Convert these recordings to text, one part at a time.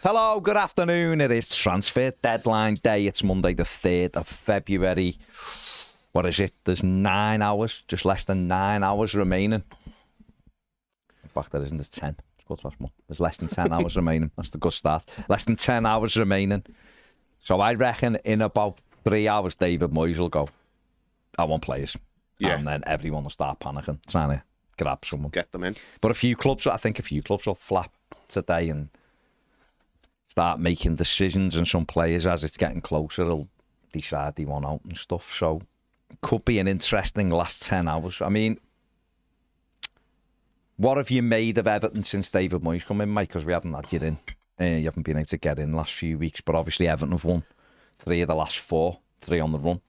Hello, good afternoon. It is transfer deadline day. It's Monday the 3rd of February. What is it? There's 9 hours, just less than 9 hours remaining. In fact, there isn't. There's 10. There's less than 10 hours remaining. That's the good start. Less than 10 hours remaining. So I reckon in about 3 hours, David Moyes will go, I want players. Yeah. And then everyone will start panicking, trying to grab someone. Get them in. But I think a few clubs will flap today and start making decisions, and some players, as it's getting closer, will decide they want out and stuff. So it could be an interesting last 10 hours. I mean, what have you made of Everton since David Moyes come in, Mike? Because we haven't had you in. You haven't been able to get in the last few weeks, but obviously Everton have won 3 of the last 4, 3 on the run,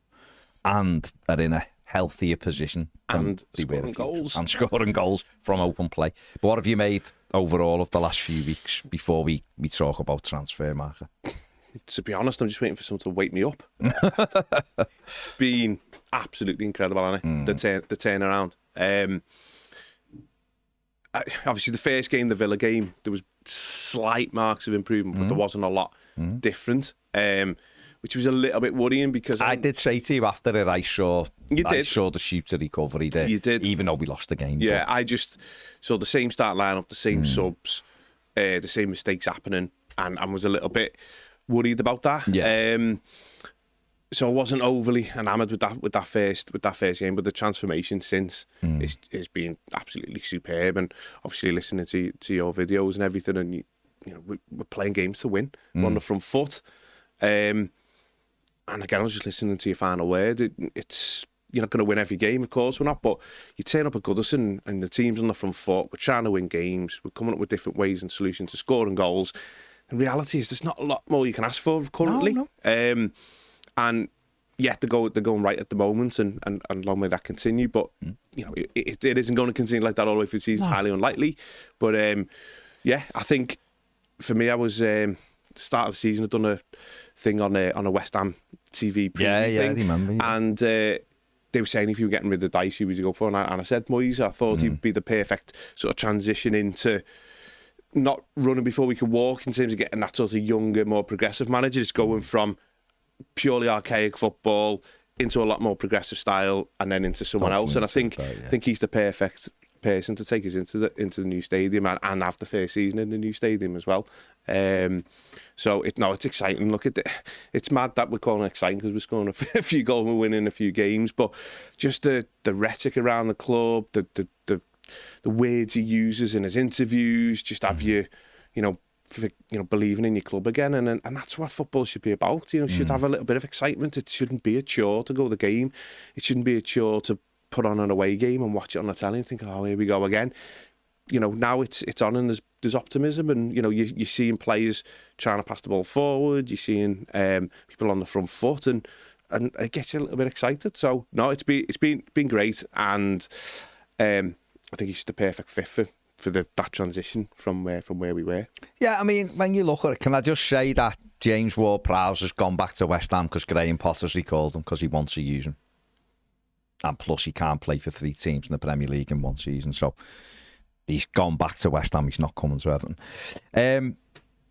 and are in a healthier position. And scoring goals. And scoring goals from open play. But what have you made overall of the last few weeks before we talk about transfer market? To be honest, I'm just waiting for someone to wake me up. It's been absolutely incredible, hasn't it? The turnaround. Obviously, the first game, the Villa game, there was slight marks of improvement, but there wasn't a lot different, which was a little bit worrying because I did say to you after it, I saw the shooter recovery there. You did, even though we lost the game. Yeah, I just saw the same start lineup, the same subs, the same mistakes happening, and was a little bit worried about that. Yeah. So I wasn't overly enamoured with that first game, but the transformation since has been absolutely superb. And obviously listening to your videos and everything, and you know we're playing games to win. We're on the front foot. And again, I was just listening to your final word. It's you're not going to win every game, of course we're not, but you turn up at Goodison and the team's on the front foot. We're trying to win games. We're coming up with different ways and solutions to scoring goals. And reality is there's not a lot more you can ask for currently. No. And yeah, they're going right at the moment, and long may that continue. But you know, it isn't going to continue like that all the way through the season. It's highly unlikely. But yeah, I think for me, I was start of the season. I'd done a thing on a West Ham TV preview thing. I remember. Yeah. And they were saying if you were getting rid of Dice, who would you go for? And I said Moyes. I thought he'd be the perfect sort of transition into not running before we could walk in terms of getting that sort of younger, more progressive manager. Just going from purely archaic football into a lot more progressive style, and then into someone else. And I think he's the perfect person to take us into the new stadium and have the first season in the new stadium as well. So it's exciting. Look, it's mad that we're calling it exciting because we're scoring a few goals, we're winning a few games, but just the rhetoric around the club, the words he uses in his interviews, just have you believing in your club again, and that's what football should be about. You know, should have a little bit of excitement. It shouldn't be a chore to go to the game. It shouldn't be a chore to put on an away game and watch it on the telly and think, oh, here we go again. You know, now it's on and there's optimism, and you know you're seeing players trying to pass the ball forward. You're seeing people on the front foot, and it gets you a little bit excited. So no, it's been great, and I think he's the perfect fit for that transition from where we were. Yeah, I mean, when you look at it, can I just say that James Ward-Prowse has gone back to West Ham because Graham Potter's recalled him because he wants to use him, and plus he can't play for 3 teams in the Premier League in one season, so he's gone back to West Ham. He's not coming to Everton.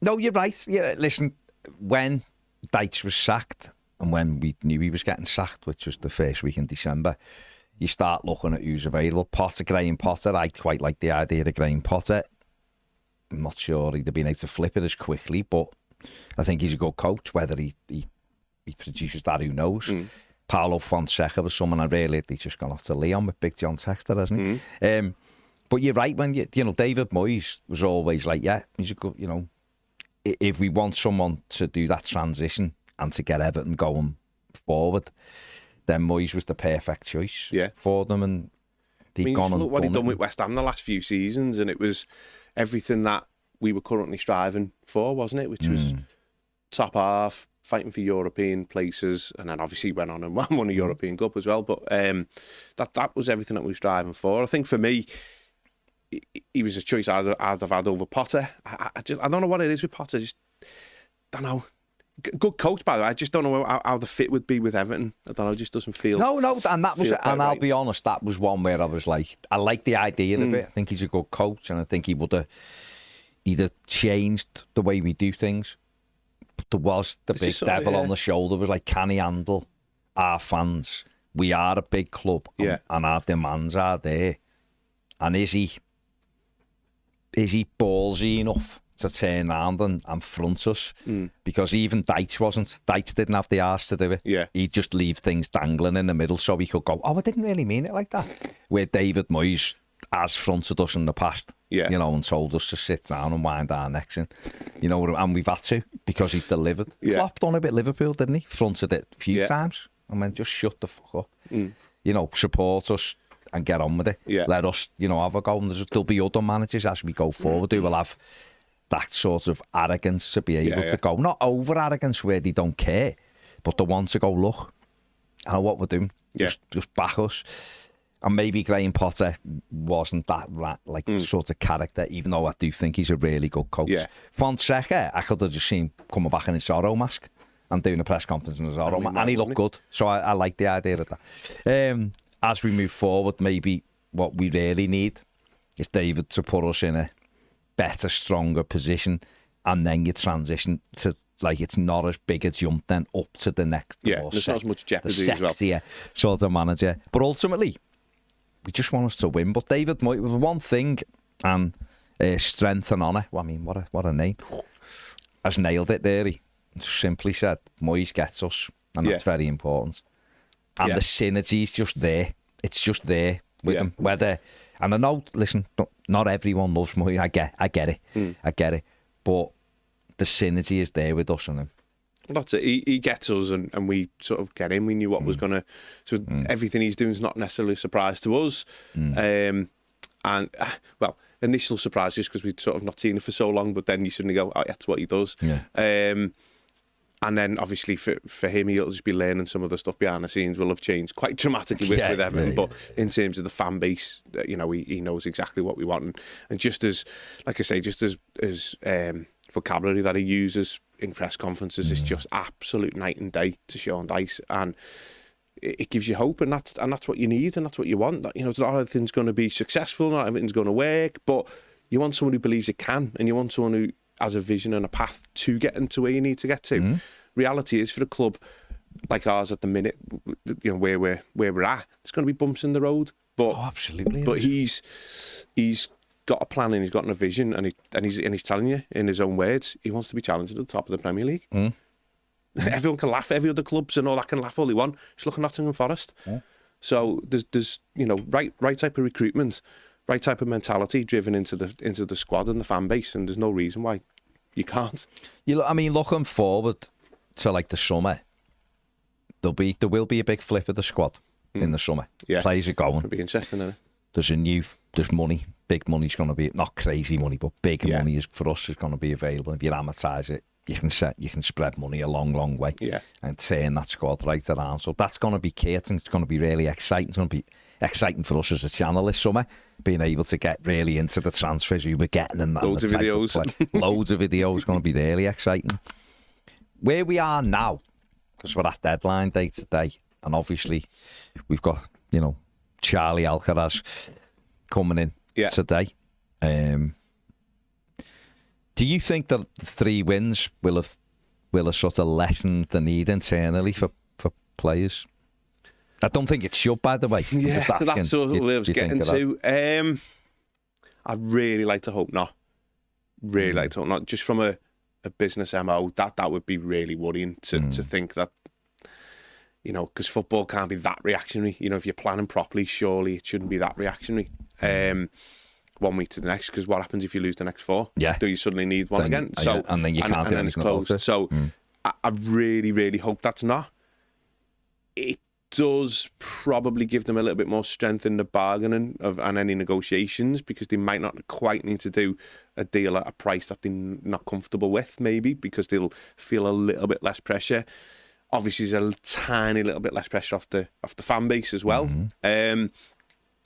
No, you're right. Yeah, listen, when Dyche was sacked and when we knew he was getting sacked, which was the first week in December, you start looking at who's available. Graham Potter, I quite like the idea of Graham Potter. I'm not sure he'd have been able to flip it as quickly, but I think he's a good coach. Whether he produces that, who knows. Paulo Fonseca was someone he's just gone off to Leon with Big John Textor, hasn't he? But you're right, when you know, David Moyes was always like, yeah, he's a good, you know, if we want someone to do that transition and to get Everton going forward, then Moyes was the perfect choice for them. And they've gone and look what he'd done with West Ham the last few seasons, and it was everything that we were currently striving for, wasn't it? Which was top half, fighting for European places, and then obviously went on and won a European Cup as well. But that was everything that we were striving for. I think for me, he was a choice I'd have had over Potter. I don't know what it is with Potter. Just don't know. Good coach, by the way. I just don't know how the fit would be with Everton. I don't know. It just doesn't feel. No, and that was, and I'll be honest, that was one where I was like, I like the idea of it. I think he's a good coach, and I think he he'd have changed the way we do things. But there was the big devil on the shoulder. Was like, can he handle our fans? We are a big club, and our demands are there. And is he ballsy enough to turn around and front us? Because even Deitch wasn't. Deitch didn't have the arse to do it. Yeah. He'd just leave things dangling in the middle so he could go, oh, I didn't really mean it like that. Where David Moyes has fronted us in the past, and told us to sit down and wind our necks in. And we've had to, because he's delivered. Klopp done a bit Liverpool, didn't he? Fronted it a few times and went, just shut the fuck up. Support us and get on with it. Let us, have a go. And there'll be other managers as we go forward who will have that sort of arrogance to be able to go. Not over arrogance where they don't care, but they want to go, look, I know what we're doing. Just back us. And maybe Graham Potter wasn't that sort of character, even though I do think he's a really good coach. Fonseca, I could have just seen coming back in his Zorro mask and doing a press conference in his Zorro mask, and he looked good. So I like the idea of that. As we move forward, maybe what we really need is David to put us in a better, stronger position, and then you transition to, it's not as big a jump then up to the next. There's not as much jeopardy the sexier sort of manager. But ultimately, we just want us to win. But David Moyes, with one thing, and strength and honour, I mean, what a name, has nailed it there. He simply said, Moyes gets us, and that's very important. And the synergy's just there. It's just there with him. And I know, listen, not everyone loves Moyes. I get it. I get it. But the synergy is there with us and him. Well, that's it. He gets us, and we sort of get him. We knew what was going to... So everything he's doing is not necessarily a surprise to us. Initial surprise just because we'd sort of not seen it for so long, but then you suddenly go, oh, that's what he does. And then, obviously, for him, he'll just be learning some of the stuff behind the scenes will have changed quite dramatically with Everton. But in terms of the fan base, he knows exactly what we want. And just as, like I say, just as vocabulary that he uses in press conferences is just absolute night and day to Sean Dyche. And it gives you hope, and that's what you need, and that's what you want. That, not everything's going to be successful, not everything's going to work, but you want someone who believes it can, and you want someone who has a vision and a path to getting to where you need to get to. Reality is, for a club like ours at the minute, where we're at, there's going to be bumps in the road. But absolutely. But he's got a plan and he's got a vision, and he's telling you in his own words he wants to be challenged at the top of the Premier League. Everyone can laugh. Every other clubs and all that can laugh all they want. Just look at Nottingham Forest. So there's right type of recruitment, right type of mentality driven into the squad and the fan base, and there's no reason why you can't. Looking forward to the summer, there will be a big flip of the squad in the summer. Players are going. It'll be interesting, isn't it? There's money. Big money's going to be, not crazy money, but big money is for us is going to be available. If you amortise it, you can spread money a long way and turn that squad right around. So that's going to be key. I think it's going to be really exciting. It's going to be exciting for us as a channel this summer, being able to get really into the transfers we were getting and loads of videos. Loads of videos. Going to be really exciting. Where we are now, because we're at deadline day today, and obviously we've got Charlie Alcaraz coming in today. Do you think that the 3 wins will have sort of lessened the need internally for players? I don't think it should, by the way. That's what I was getting to. I'd really like to hope not. Really like to hope not. Just from a business MO, that would be really worrying to think that, because football can't be that reactionary. If you're planning properly, surely it shouldn't be that reactionary. 1 week to the next, because what happens if you lose the next 4? Do you suddenly need one again? So and then you can't do anything about it. So I really, really hope that's not. It does probably give them a little bit more strength in the bargaining and any negotiations, because they might not quite need to do a deal at a price that they're not comfortable with, maybe, because they'll feel a little bit less pressure. Obviously, there's a tiny little bit less pressure off the fan base as well.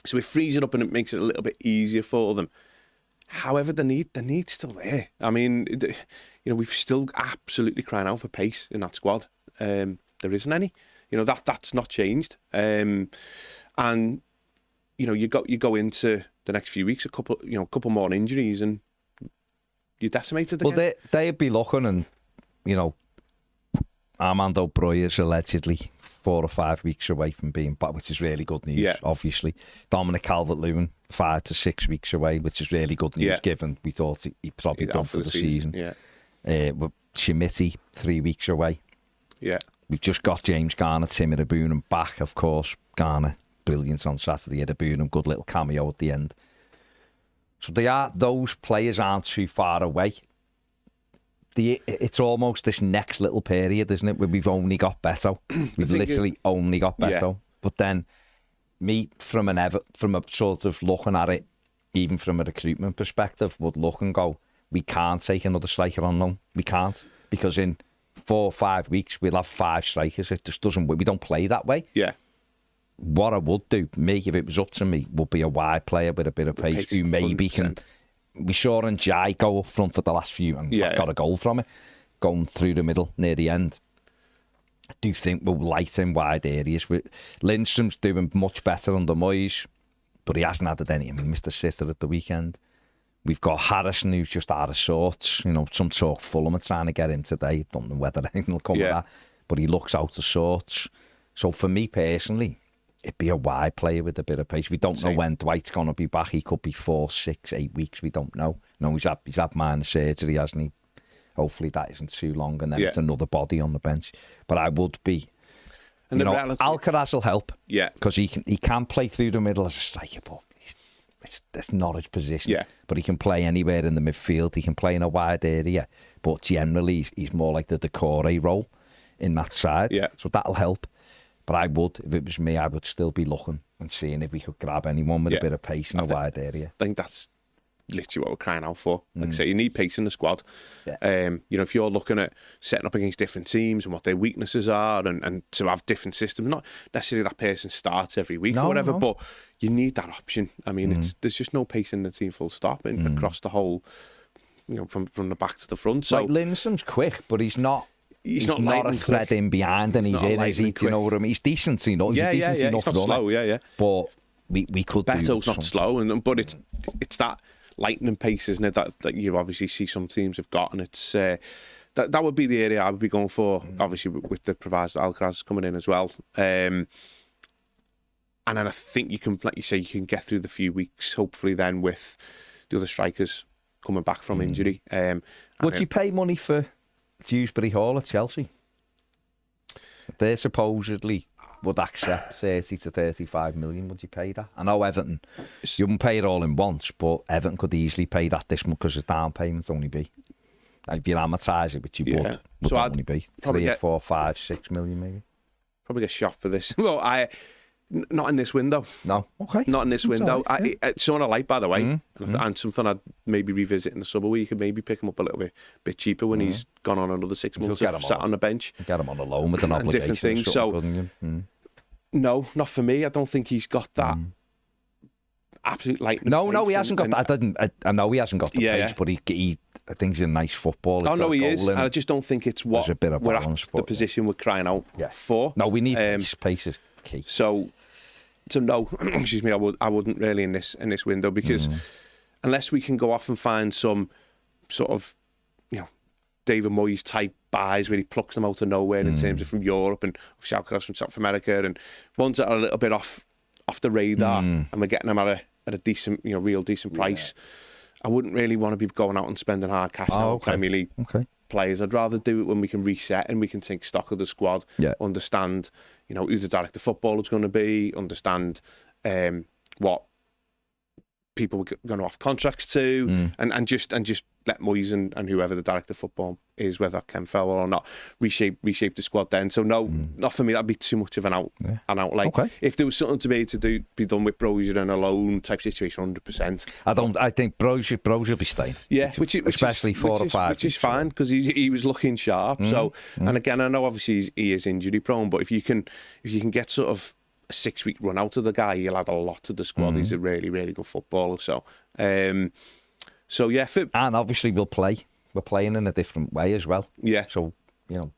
So it frees it up and it makes it a little bit easier for them. However, the need's still there. I mean, we've still absolutely crying out for pace in that squad. There isn't any. That's not changed. And you go into the next few weeks, a couple more injuries, and decimated Well, again. they'd be looking, and you know, Armando Broja's allegedly 4 or 5 weeks away from being back, which is really good news. Yeah. Obviously, Dominic Calvert-Lewin 5 to 6 weeks away, which is really good news. Yeah. Given we thought he'd probably He's done out for the season. Yeah. Shimiti 3 weeks away. Yeah. We've just got James Garner, Tim Idaboonham back, of course. Garner, brilliant on Saturday. Idaboonham, good little cameo at the end. So those players aren't too far away. It's almost this next little period, isn't it, where we've only got Beto. We've literally only got Beto. Yeah. But then, from a sort of looking at it, even from a recruitment perspective, would look and go, we can't take another striker on loan. We can't, because in 4 or 5 weeks we'll have 5 strikers. It just doesn't. We don't play that way. Yeah. What I would do, if it was up to me, would be a wide player with a bit of pace who maybe 100%. Can. We saw Njai go up front for the last few and got a goal from it, going through the middle near the end. I do think we'll light in wide areas. Lindstrom's doing much better under Moyes, but he hasn't added any. I mean, he missed a sitter at the weekend. We've got Harrison, who's just out of sorts. You know, some talk Fulham are trying to get him today. Don't know whether anything will come of that, but he looks out of sorts. So for me personally, it'd be a wide player with a bit of pace. We don't know when Dwight's going to be back. He could be 4, 6, 8 weeks. We don't know. No, he's had minor surgery, hasn't he? Hopefully that isn't too long, and then it's another body on the bench. But I would be, and Alcaraz will help. Yeah, because he can play through the middle as a striker, but it's not his position. Yeah, but he can play anywhere in the midfield. He can play in a wide area, but generally he's more like the Decore role in that side. Yeah, so that'll help. But I would, if it was me, I would still be looking and seeing if we could grab anyone with a bit of pace in a wide area. I think that's literally what we're crying out for. Like I say, you need pace in the squad. Yeah. You know, if you're looking at setting up against different teams and what their weaknesses are, and to have different systems, not necessarily that person starts every week or whatever, but you need that option. I mean, there's just no pace in the team full stop and across the whole, you know, from the back to the front. So like Lindstrom's quick, but he's not a thread in behind, and he's in, is he? Do you know what I mean? He's decent enough. He's decent enough he's not slow, But we could Beto's do not slow, but it's that lightning pace, isn't it, that you obviously see some teams have got, and it's that would be the area I would be going for, obviously with the proviso that Alcaraz is coming in as well. And then I think you can, like you say, you can get through the few weeks, hopefully then with the other strikers coming back from injury. Would you pay money for Dewsbury Hall at Chelsea? They supposedly would accept 30 to 35 million. Would you pay that? I know Everton, you wouldn't pay it all in once, but Everton could easily pay that this month because the down payments only be, if you amortise it, which you would so only be 3 or 4, 5, 6 million maybe. Probably get shot for this. Well, not in this window. No, okay. Not in this window. Right, it's someone I like, by the way, and something I'd maybe revisit in the summer where you could maybe pick him up a little bit cheaper when he's gone on another 6 months of sat on the bench. Get him on a loan with an obligation. Different things. So, no, not for me. I don't think he's got that absolute lightning. No, he hasn't got that. I know he hasn't got the pace, but he I think he's a nice footballer. Oh, no, he is. And I just don't think it's what a bit of we're balance, at the position we're crying out for. No, we need pace. Pace is key. So no, excuse me, I wouldn't really in this window, because unless we can go off and find some sort of, you know, David Moyes type buys where he plucks them out of nowhere in terms of from Europe, and obviously Alcaraz from South America, and ones that are a little bit off the radar, and we're getting them at a decent, you know, real decent price. I wouldn't really want to be going out and spending hard cash on Premier League players. I'd rather do it when we can reset and we can take stock of the squad, understand, you know, who the director of football is going to be, understand what people we're going to offer contracts to, and just let Moyes and whoever the director of football is, whether Ken Fowler or not, reshape the squad then. So no, not for me. That'd be too much of an outlay. If there was something to be done with Brozier and a loan type situation, 100%. I think Brozier will be staying. Yeah, especially 4 or 5, which is fine, because he was looking sharp. So and again, I know obviously he is injury prone, but if you can get sort of a 6-week run out of the guy, he'll add a lot to the squad. He's a really, really good footballer. So so yeah, and obviously we're playing in a different way as well. Yeah. So, you know,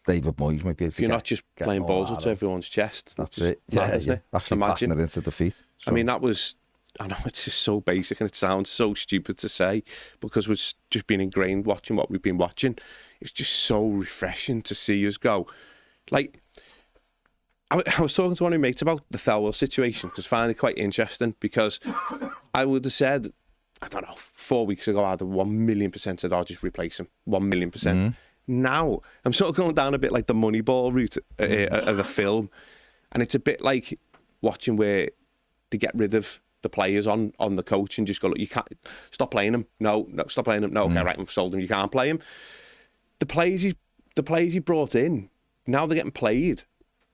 David Moyes might be able to you're not just playing balls up to everyone's chest. That's it. Isn't it? Actually passing it into the feet. So. I mean, that was I know it's just so basic and it sounds so stupid to say because we've just been ingrained watching what we've been watching. It's just so refreshing to see us go. Like, I was talking to one of my mates about the Thelwell situation because I find it quite interesting because I would have said, I don't know, 4 weeks ago, I'd have 1,000,000% said, I'll just replace him. 1,000,000%. Now, I'm sort of going down a bit like the Moneyball route of the film. And it's a bit like watching where they get rid of the players on the coach and just go, look, you can't, stop playing him. No, stop playing him. No, okay, right, I've sold him. You can't play him. The players he brought in, now they're getting played.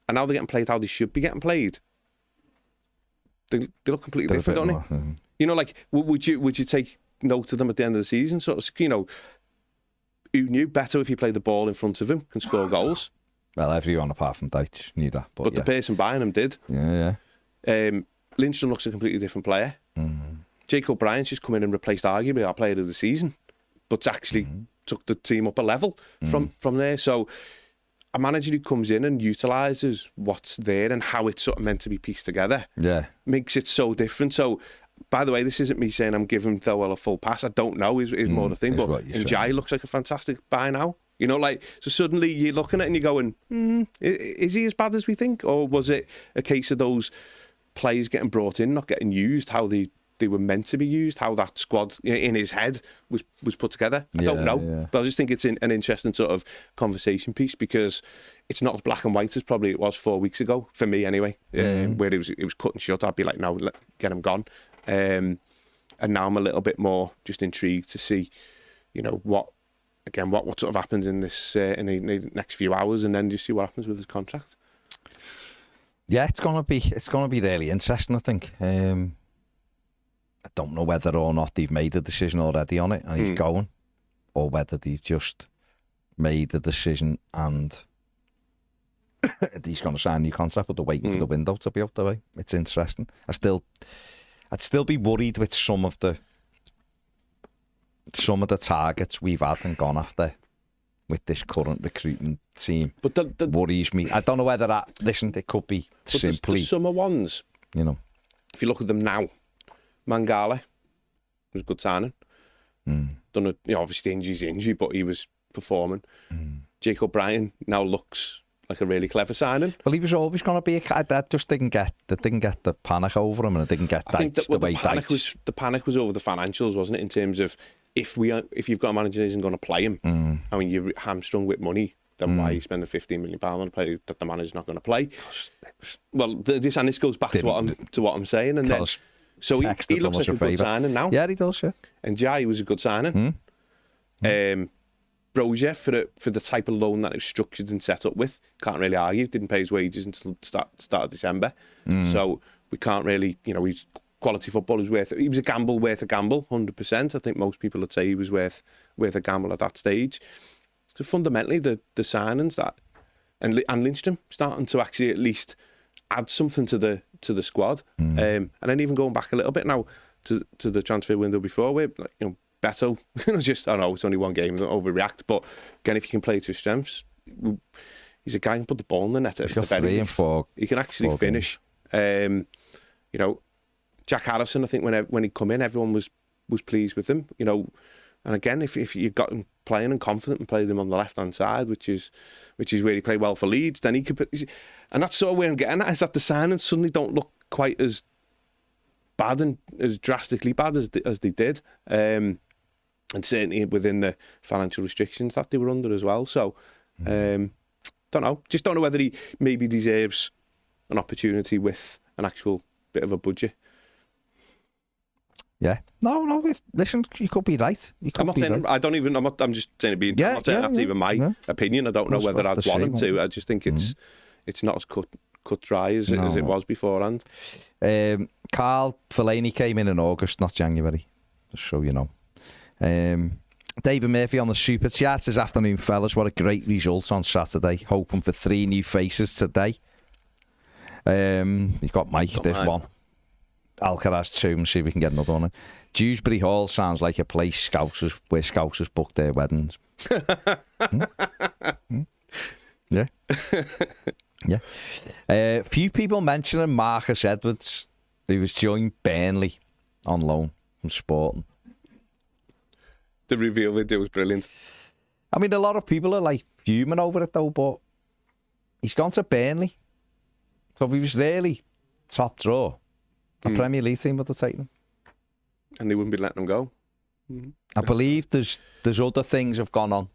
And now they're getting played how they should be getting played. They look completely different, don't they? Mm-hmm. You know, like, would you take note of them at the end of the season? So, you know, who knew better if you played the ball in front of him can score goals? Well, everyone apart from Deitch knew that. But the person buying him did. Yeah. Lindstrom looks a completely different player. Jake O'Brien's just come in and replaced arguably our player of the season, but actually took the team up a level from there. So a manager who comes in and utilises what's there and how it's sort of meant to be pieced together makes it so different. So, by the way, this isn't me saying I'm giving Thelwell a full pass. I don't know is more the thing. But Njai looks like a fantastic buy now. You know, like, so suddenly you're looking at it and you're going, is he as bad as we think? Or was it a case of those players getting brought in, not getting used, how they were meant to be used, how that squad in his head was put together? I don't know. Yeah. But I just think it's an interesting sort of conversation piece because it's not as black and white as probably it was 4 weeks ago, for me anyway, where it was cut and shut. I'd be like, no, get him gone. And now I'm a little bit more just intrigued to see, you know, what sort of happens in this in the next few hours, and then just see what happens with his contract. Yeah, it's gonna be really interesting. I think. I don't know whether or not they've made a decision already on it and he's going, or whether they've just made a decision and he's going to sign a new contract, but they're waiting for the window to be out the way. It's interesting. I'd still be worried with some of the targets we've had and gone after with this current recruiting team. But that worries me. I don't know whether it could be simply the summer ones. You know, if you look at them now, Mangala was a good signing. Obviously the injury, but he was performing. Jake O'Brien now looks like a really clever signing. Well, he was always going to be I just didn't get the panic over him, and I didn't get Deitch the way Deitch. The panic was over the financials, wasn't it? In terms of if you've got a manager that isn't going to play him, I mean, you're hamstrung with money. Then why are you spending £15 million on a player that the manager's not going to play? Well, this goes back to what I'm saying, and then. So he looks like a good signing now. Yeah, he does, yeah. And Jai was a good signing. Brozier, for the type of loan that it was structured and set up with, can't really argue. Didn't pay his wages until start of December. So we can't really, he's quality football is worth. He was a gamble worth a gamble, 100%. I think most people would say he was worth a gamble at that stage. So fundamentally, the signings that and Lindstrom starting to actually at least add something to the squad, and then even going back a little bit now to the transfer window before, where Beto, I know it's only one game, don't overreact, but again, if you can play to his strengths, he's a guy who can put the ball in the net. He's got 3 and 4. He can actually finish. Jack Harrison, I think when he come in, everyone was pleased with him. And again, if you got him playing and confident and played him on the left hand side, which is where he played well for Leeds, then he could. And that's sort of where I'm getting at, is that the signings suddenly don't look quite as bad and as drastically bad as they did, and certainly within the financial restrictions that they were under as well. So, don't know. Just don't know whether he maybe deserves an opportunity with an actual bit of a budget. Yeah. No. Listen, you could be right. I'm not saying. Right. I'm just saying I'm not saying that's even my opinion. I don't know whether I'd want him to. I just think it's not as cut dry as it was beforehand. Carl Fellaini came in August, not January. Just so you know. David Murphy on the Super Chat says, afternoon fellas, what a great result on Saturday. Hoping for 3 new faces today. You've got Mike, there's one. Alcaraz 2, and see if we can get another one in. Dewsbury Hall sounds like a place where Scousers book their weddings. Yeah. Yeah. Few people mentioning Marcus Edwards, who was joined Burnley on loan from Sporting. The reveal video was brilliant. I mean, a lot of people are like fuming over it though, but he's gone to Burnley. So if he was really top draw, the Premier League team would have taken him. And they wouldn't be letting him go. I believe there's other things have gone on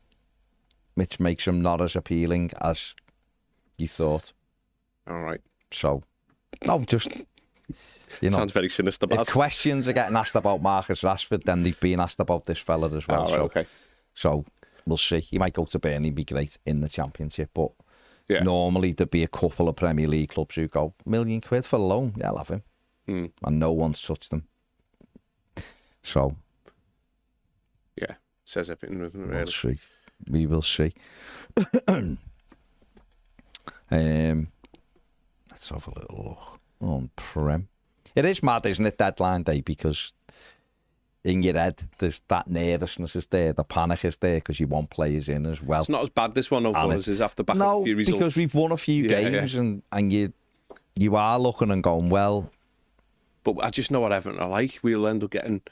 which makes him not as appealing as you thought. All right. So, no, just, you know. Sounds very sinister, If questions are getting asked about Marcus Rashford, then they've been asked about this fella as well. Right, okay. So, we'll see. He might go to Burnley, be great in the Championship, but normally there'd be a couple of Premier League clubs who go, £1 million for the loan, yeah, I'll have him. And no one's touched him. So, yeah, says everything, doesn't it, really? We'll see. We will see. Let's have a little look on Prem. It is mad, isn't it, deadline day, because in your head, there's that nervousness is there, the panic is there, because you want players in as well. It's not as bad this one over us is after back a few results. Because we've won a few games and you are looking and going, well... But I just know what Everton are like. We'll end up getting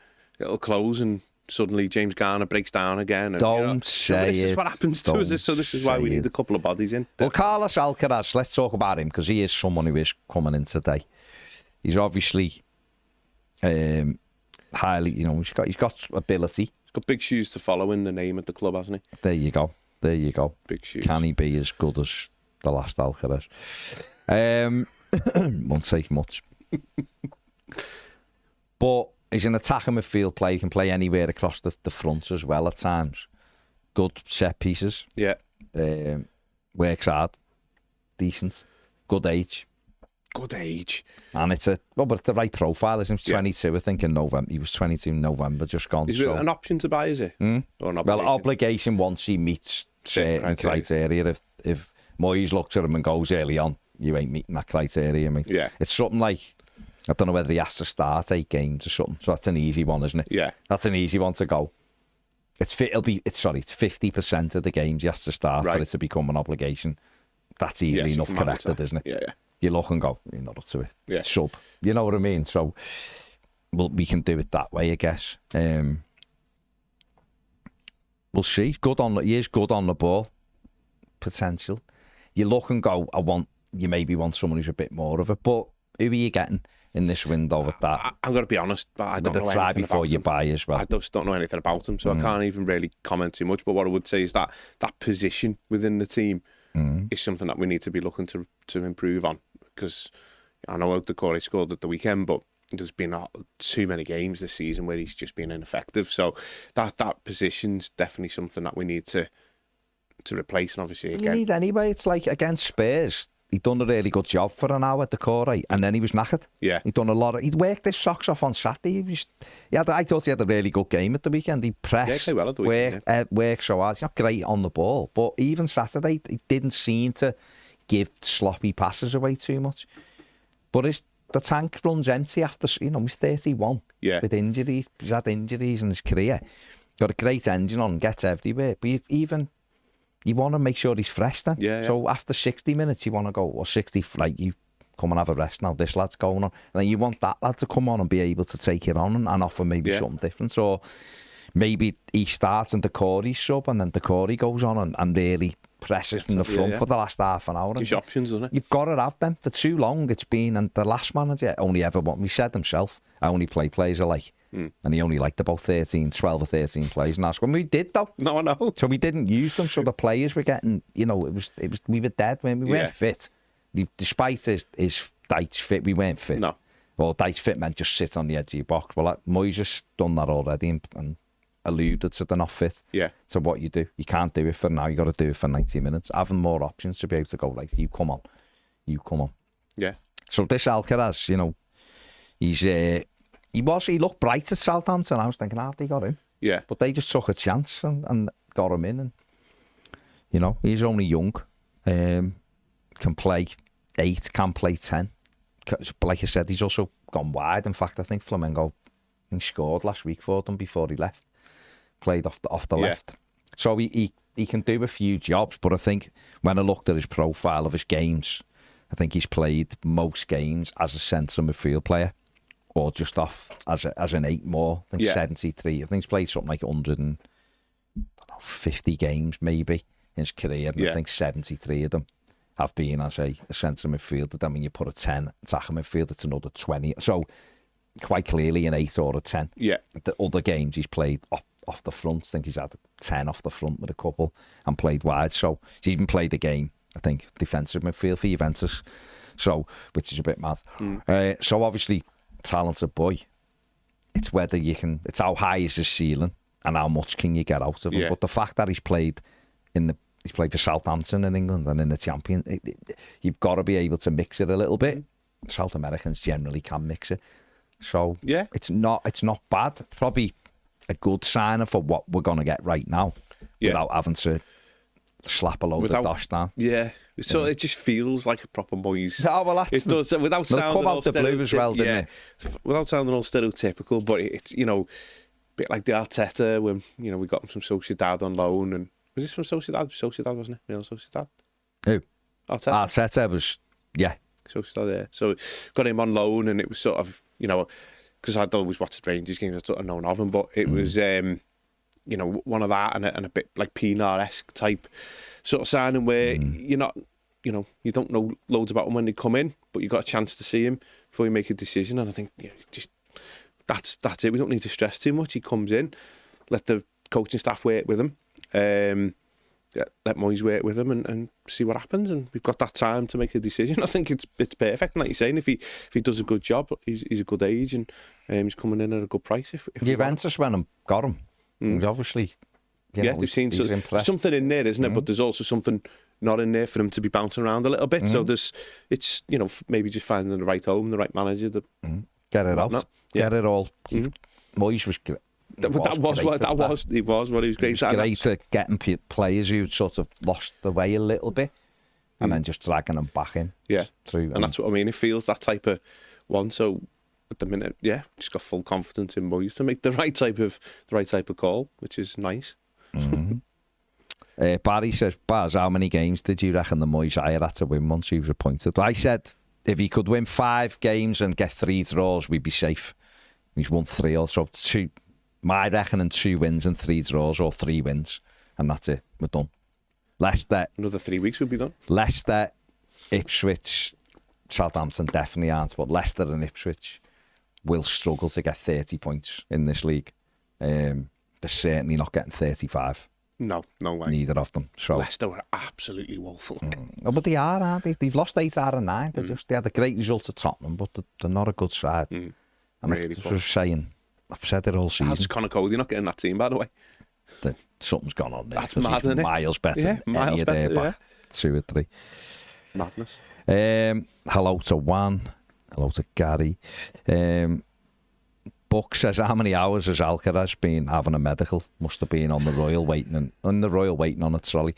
little close and suddenly James Garner breaks down again. And, Don't say this it. is what happens to us. So this is why we need a couple of bodies in. Well, Carlos Alcaraz, let's talk about him, because he is someone who is coming in today. He's obviously highly, he's got ability. He's got big shoes to follow in the name of the club, hasn't he? There you go. Big shoes. Can he be as good as the last Alcaraz? Won't take much. But he's an attacking midfield player. He can play anywhere across the front as well at times. Good set pieces. Yeah. Works hard. Decent. Good age. And it's but the right profile, isn't he? 22, I think, in November. He was 22 in November, just gone. Is it an option to buy, is it? Or an obligation? Well, obligation once he meets certain criteria. If Moyes looks at him and goes early on, you ain't meeting that criteria, mate. Yeah. It's something like, I don't know whether he has to start 8 games or something. So that's an easy one, isn't it? Yeah. That's an easy one to go. It's 50% of the games he has to start for it to become an obligation. That's easily enough corrected, isn't it? Yeah. You look and go, you're not up to it. Yeah. Sub. You know what I mean? So we can do it that way, I guess. We'll see. He is good on the ball. Potential. You look and go, you maybe want someone who's a bit more of it. But who are you getting in this window with that? I'm going to be honest, but I don't know try anything before about you him. buy as well. I just don't know anything about him, so I can't even really comment too much. But what I would say is that position within the team is something that we need to be looking to improve on. Because I know Decore scored at the weekend, but there's been too many games this season where he's just been ineffective. So that position's definitely something that we need to replace. And obviously, again, you need anyway. It's like against Spurs. He'd done a really good job for an hour at Decore, and then he was knackered. Yeah, he'd done a lot. He'd worked his socks off on Saturday. I thought he had a really good game at the weekend. He pressed, well at the weekend, worked so hard. He's not great on the ball, but even Saturday, he didn't seem to give sloppy passes away too much. But the tank runs empty after, he's 31 with injuries. He's had injuries in his career. Got a great engine on, gets everywhere. But you want to make sure he's fresh then. Yeah. So after 60 minutes, you want to go, or 60, like, you come and have a rest now. This lad's going on. And then you want that lad to come on and be able to take it on and offer maybe something different. So maybe he starts and Decore's sub, and then Decore goes on and really presses from the front for the last half an hour. There's options, isn't it? You've got to have them. For too long it's been, and the last manager only ever he said himself, I only play players I like. And he only liked about 12 or 13 players in our squad. We did though. No, I know. So we didn't use them, so the players were getting, it was we were dead when we weren't fit. Despite his Dyche fit, we weren't fit. No. Well, Dyche fit meant just sit on the edge of your box. Well, Moyes done that already and alluded to they're not fit. Yeah. So what you do, you can't do it for now, you got to do it for 90 minutes. Having more options to be able to go, like, you come on. Yeah. So this Alcaraz, he looked bright at Southampton. I was thinking, they got him. Yeah. But they just took a chance and got him in. And, he's only young. Can play 8, can play 10. But like I said, he's also gone wide. In fact, I think Flamengo scored last week for them before he left. Played off the left. So he can do a few jobs, but I think when I looked at his profile of his games, I think he's played most games as a centre midfield player. or just off as an 8 more. I think 73. I think he's played something like 150 games maybe in his career, and I think 73 of them have been as a centre midfielder. Then when you put a 10 attacking midfielder, it's another 20. So quite clearly an 8 or a 10. Yeah. The other games he's played off the front. I think he's had 10 off the front with a couple and played wide. So he's even played a game, I think, defensive midfield for Juventus. So, which is a bit mad. So obviously, talented boy. It's whether you can. It's how high is his ceiling and how much can you get out of him. But the fact that he's played for Southampton in England and in the Champions, you've got to be able to mix it a little bit. South Americans generally can mix it. So it's not bad. It's probably a good sign for what we're going to get right now without having to slap a load of dosh down. Yeah. So it just feels like a proper Moyes. Oh, well, that's it does without sounding all the blue as well, didn't it? Without sounding all stereotypical, but it's a bit like the Arteta when we got him from Sociedad on loan, and was this from Sociedad? Sociedad, wasn't it? Real Sociedad. Who? Arteta was Sociedad. Yeah. So got him on loan, and it was sort of because I'd always watched the Rangers games, I'd sort of known of him, but it was one of that and a bit like Pienaar-esque type sort of signing where you're not, you don't know loads about him when they come in, but you got a chance to see him before you make a decision. And I think just that's it. We don't need to stress too much. He comes in, let the coaching staff work with him, let Moyes work with him, and see what happens. And we've got that time to make a decision. I think it's perfect. And like you're saying, if he does a good job, he's a good age, and he's coming in at a good price. If Juventus went and got him, obviously. They've seen something in there, isn't it? But there's also something not in there for him to be bouncing around a little bit. So it's maybe just finding the right home, the right manager. Get it out, get it all. Moyes was great. He was what he was great at. Great at getting players who sort of lost the way a little bit, and then just dragging them back in. Through, and that's what I mean. It feels that type of one. So at the minute, just got full confidence in Moyes to make the right type of call, which is nice. Barry says, Baz, how many games did you reckon the Moyes hire had to win once he was appointed? I said if he could win 5 games and get 3 draws, we'd be safe. He's won 3 or so. 2, my reckoning, 2 wins and 3 draws, or 3 wins, and that's it. We're done. Leicester, another 3 weeks would be done. Leicester, Ipswich, Southampton definitely aren't, but Leicester and Ipswich will struggle to get 30 points in this league. They're certainly not getting 35. No way. Neither of them. So Leicester were absolutely woeful. Oh, but they are, aren't they? They've lost 8 out of 9. They had a great result at Tottenham, but they're not a good side. And really I've said it all season. That's Conor Cody not getting that team, by the way. Something's gone on there. That's mad, isn't it? Miles better than any of their back 2 or 3. Madness. Hello to Juan. Hello to Gary. Buck says, how many hours has Alcaraz been having a medical? Must have been on the Royal waiting on a trolley.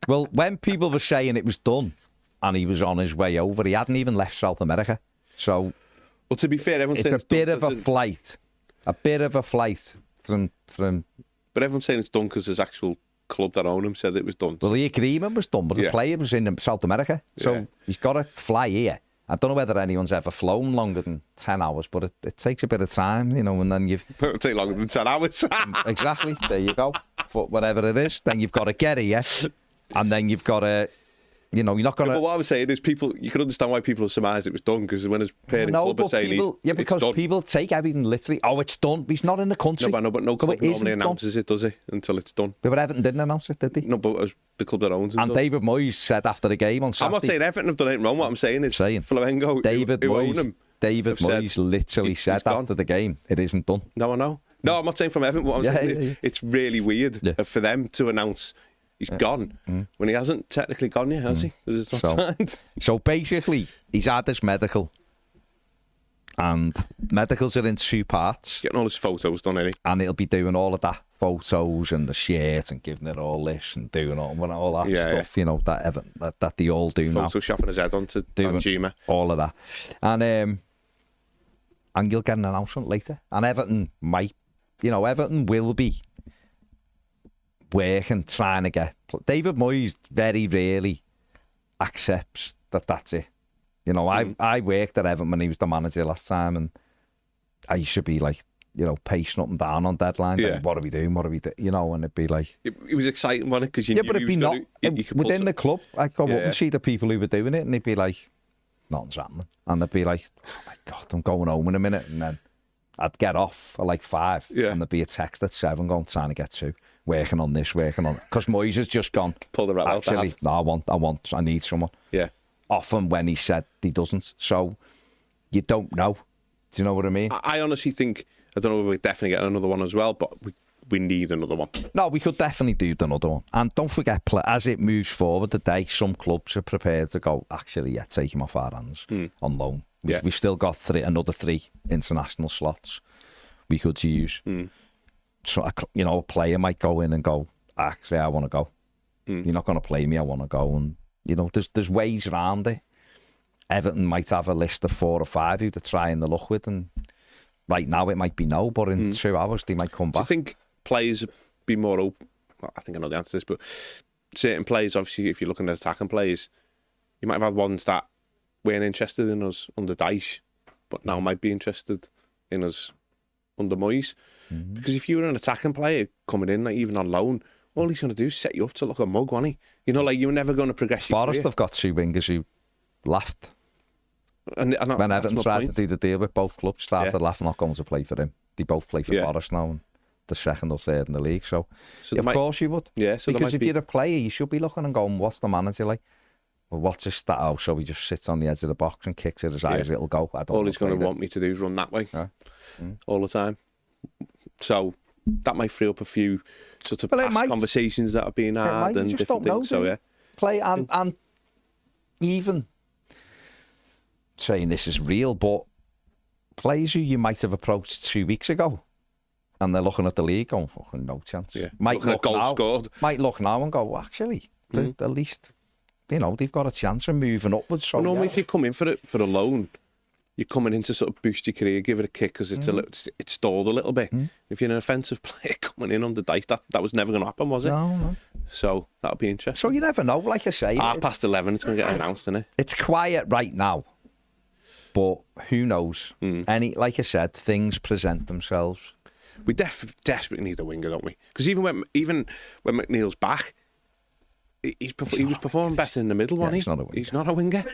Well, when people were saying it was done and he was on his way over, he hadn't even left South America. So, well, to be fair, everyone's saying it's a bit of a flight. A bit of a flight from. But everyone's saying it's done because his actual club that owned him said it was done. Well, the agreement was done, but the player was in South America, so he's got to fly here. I don't know whether anyone's ever flown longer than 10 hours, but it takes a bit of time, and then you've... It'll take longer than 10 hours. Exactly. There you go. For whatever it is. Then you've got to get here, and then you've got to... you're not going to... But what I was saying is you can understand why people have surmised it was done, because when his parent club are saying because people take everything literally, it's done. He's not in the country. But no club normally announces it, does he? Until it's done. But Everton didn't announce it, did they? No, but the club that owns him. And David Moyes said after the game on Saturday... I'm not saying Everton have done anything wrong. What I'm saying is Flamengo, David who own him, David Moyes literally said after the game, it isn't done. No, I know. No, I'm not saying from Everton. What I'm saying, it's really weird for them to announce he's gone when he hasn't technically gone yet, has he? So basically, he's had this medical, and medicals are in 2 parts. Getting all his photos done, ain't he? And he'll be doing all of that, photos and the shirt, and giving it all this and doing all that stuff. That they all do now. Photoshopping his head onto Danjuma. All of that, and you'll get an announcement later. And Everton might, Everton will be working, trying to get... David Moyes very rarely accepts that that's it. I worked at Everton when he was the manager last time, and I should be like, you know, pacing up and down on deadline. Yeah. Like, what are we doing? What are we doing? You know, and it'd be like... It was exciting, wasn't it? Because you Yeah, knew but it'd be he was not... gonna, you could within the club, I'd go up Yeah. and see the people who were doing it, and they'd be like, nothing's happening. And they'd be like, oh my God, I'm going home in a minute. And then I'd get off at like 5, Yeah. and there'd be a text at 7 going, trying to get 2, working on this, working on... Because Moyes has just gone, pull the rat out. actually, no, I need someone. Yeah. Often when he said he doesn't. So you don't know. Do you know what I mean? I honestly think, I don't know if we're definitely getting another one as well, but we need another one. No, we could definitely do another one. And don't forget, as it moves forward today, some clubs are prepared to go, actually, yeah, take him off our hands on loan. We've still got another 3 international slots we could use. So, you know, a player might go in and go, actually, I want to go. You're not going to play me, I want to go. And, you know, there's ways around it. Everton might have a list of 4 or 5 who they're trying the luck with, and right now it might be no, but in 2 hours they might come back. Do you think players be more open? Well, I think I know the answer to this, but certain players, obviously, if you're looking at attacking players, you might have had ones that weren't interested in us under Dyche, but now might be interested in us under Moyes. Because if you were an attacking player coming in, like even on loan, all he's going to do is set you up to look a mug, won't he? You know, like you're never going to progress your Forest career. have got 2 wingers who laughed. And When Everton that's my tried to point. do the deal with both clubs, started laughing, not going to play for him. They both play for Yeah. Forest now, and the 2nd or 3rd in the league. So So of there might- course you would. Yeah, so there Because might if be- you're a player, you should be looking and going, what's the manager like? Well, what's his stat out? So he just sits on the edge of the box and kicks it as high as it'll go. I don't all wanna he's going play to there. want me to do is run that way Yeah. all the time. So that might free up a few sort of Well, it past might. conversations that have been had might. You and just different don't know, things. So do you? yeah, Play and even saying this is real, but players who you might have approached 2 weeks ago, and they're looking at the league going, fucking no chance. Yeah. Might Looking at look goals now, scored. might look now and go, well, actually, at least, you know, they've got a chance of moving upwards. So well, normally yeah. if you come in for a loan, you're coming in to sort of boost your career, give it a kick because it's it's stalled a little bit. If you're an offensive player coming in under Dyche, that was never going to happen, was it? No. So that'll be interesting. So you never know. Like I say, 11:30, it's going to get announced, isn't it? it's quiet right now, but who knows? Like I said, things present themselves. We desperately need a winger, don't we? Because even when McNeil's back, he was performing better in the middle, wasn't he? he's not a winger. He's not a winger.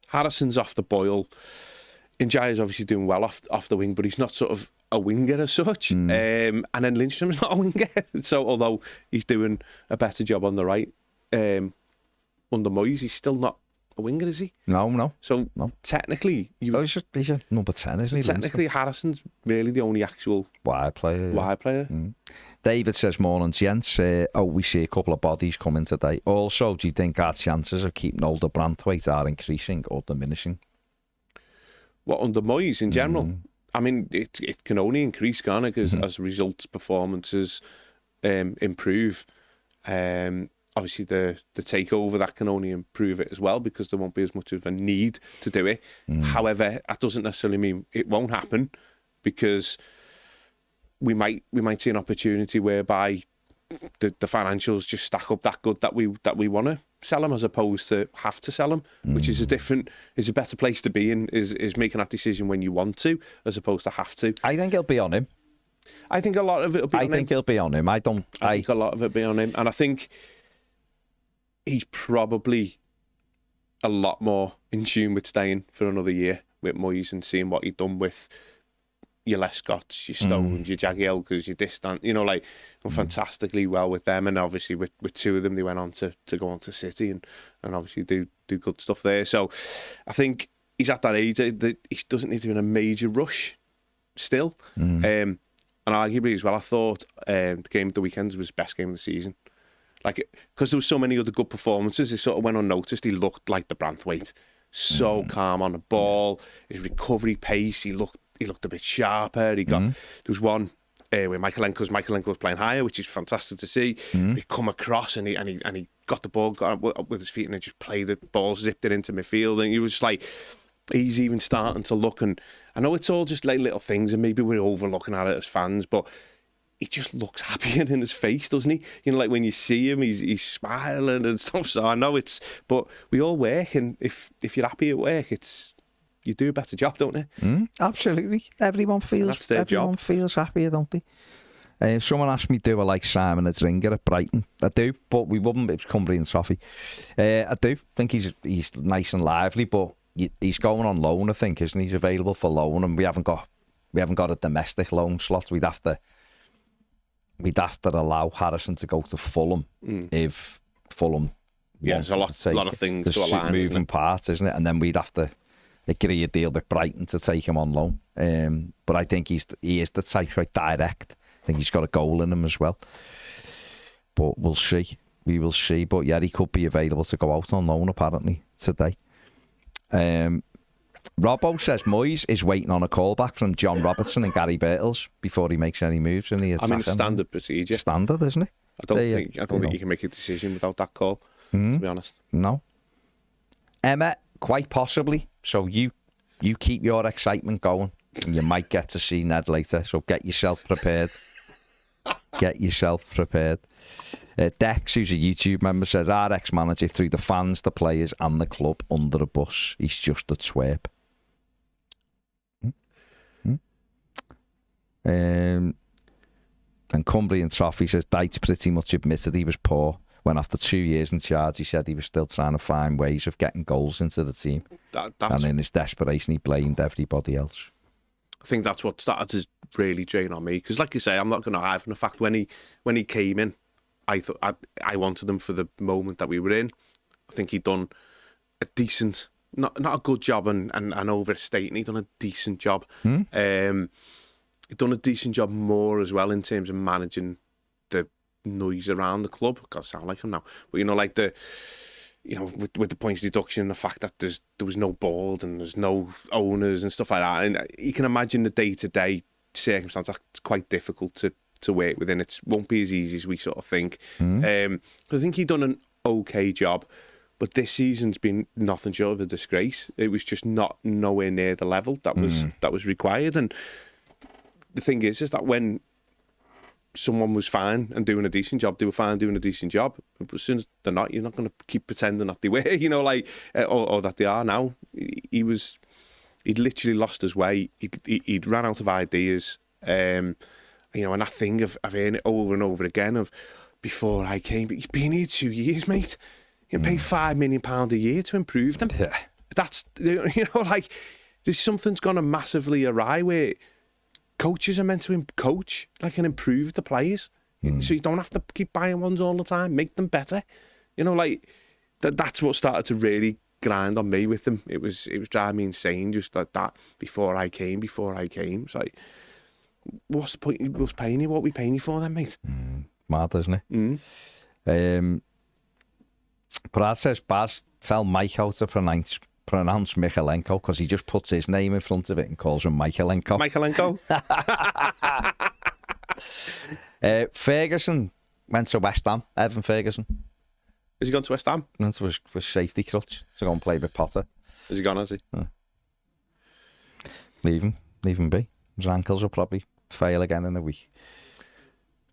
Harrison's off the boil. Njaya's obviously doing well off the wing, but he's not sort of a winger as such. And then Lindstrom's not a winger. So although he's doing a better job on the right under Moyes, he's still not a winger, is he? No. So technically, He's a number 10, isn't he? technically Harrison's really the only actual wide player. Yeah. wide player. David says, morning, gents. We see a couple of bodies coming today. Also, do you think our chances of keeping older Branthwaite are increasing or diminishing? What, under Moyes in general? I mean, it can only increase, can't it? Because as results, performances improve. Obviously, the takeover, that can only improve it as well because there won't be as much of a need to do it. However, that doesn't necessarily mean it won't happen because we might see an opportunity whereby the financials just stack up that good that we want to sell them as opposed to have to sell them, which is a better place to be in, is making that decision when you want to as opposed to have to. I think it'll be on him. I think a lot of it will be on him. I think it'll be on him. I think a lot of it will be on him. And I think he's probably a lot more in tune with staying for another year with Moyes and seeing what he'd done with your Lescotts, your Stones, your Jagielkas, your Distant, you know, like done fantastically well with them. And obviously with 2 of them, they went on to go on to City and obviously do good stuff there. So I think he's at that age that he doesn't need to be in a major rush still. And arguably as well, I thought the game of the weekend was the best game of the season. Like, because there was so many other good performances, it sort of went unnoticed. He looked like the Branthwaite, so calm on the ball. His recovery pace, he looked a bit sharper. He got there was one where Michaelenko was playing higher, which is fantastic to see. He come across and he got the ball, got up with his feet, and he just played the ball, zipped it into midfield, and he was like, he's even starting to look. And I know it's all just like little things, and maybe we're overlooking at it as fans, but he just looks happier in his face, doesn't he? You know, like when you see him, he's smiling and stuff. So I know but we all work, and if you're happy at work, it's you do a better job, don't you? Absolutely. Everyone feels happier, don't they? Someone asked me, do I like Simon Adringer at Brighton? I do, but we wouldn't. It was Cumbria and Toffee. I do think he's nice and lively, but he's going on loan, I think, isn't he? He's available for loan, and we haven't got a domestic loan slot. We'd have to allow Harrison to go to Fulham if Fulham. Yeah, there's a lot of things to align. Moving parts, isn't it? And then we'd have to agree a deal with Brighton to take him on loan. But I think he is the type, right, direct. I think he's got a goal in him as well. But we'll see. We will see. But yeah, he could be available to go out on loan apparently today. Robbo says Moyes is waiting on a call back from John Robertson and Gary Birtles before he makes any moves. I mean, it's standard procedure. Standard, isn't it? I don't think you can make a decision without that call. To be honest, no. Emma, quite possibly. So you keep your excitement going, and you might get to see Ned later. So get yourself prepared. Dex, who's a YouTube member, says our ex-manager threw the fans, the players, and the club under a bus. He's just a twerp. And Cumbrian Toffee says Dyche pretty much admitted he was poor when after 2 years in charge he said he was still trying to find ways of getting goals into the team. And in his desperation he blamed everybody else. I think that's what started to really drain on me, because like you say, I'm not going to hide from the fact when he came in, I thought I wanted him for the moment that we were in. I think he'd done a decent, not a good job and overstating, he'd done a decent job. He'd done a decent job more as well in terms of managing the noise around the club. God, I sound like him now. But with the points deduction and the fact that there was no board and there's no owners and stuff like that. And you can imagine the day-to-day circumstance, that's quite difficult to work within. It won't be as easy as we sort of think. I think he'd done an okay job, but this season's been nothing short of a disgrace. It was just nowhere near the level that was required. And the thing is that when someone was fine and doing a decent job, they were fine doing a decent job. But as soon as they're not, you're not going to keep pretending that they were, or that they are now. He'd literally lost his way. He'd ran out of ideas. And that thing of hearing it over and over again of before I came, but you've been here 2 years, mate. You pay £5 million a year to improve them. Yeah. That's, there's something's gone massively awry where coaches are meant to coach and improve the players, so you don't have to keep buying ones all the time. Make them better, that's what started to really grind on me with them. It was driving me insane, just like that. Before I came, it's like, what's the point? What's paying you? What are we paying you for then, mate? Mad, isn't it? Brad says, Baz, tell Mike how to pronounce Michalenko, because he just puts his name in front of it and calls him Michalenko. Ferguson went to West Ham. Evan Ferguson. Has he gone to West Ham? Went to his safety crutch to go and play with Potter. Has he gone, has he? Leave him be. His ankles will probably fail again in a week.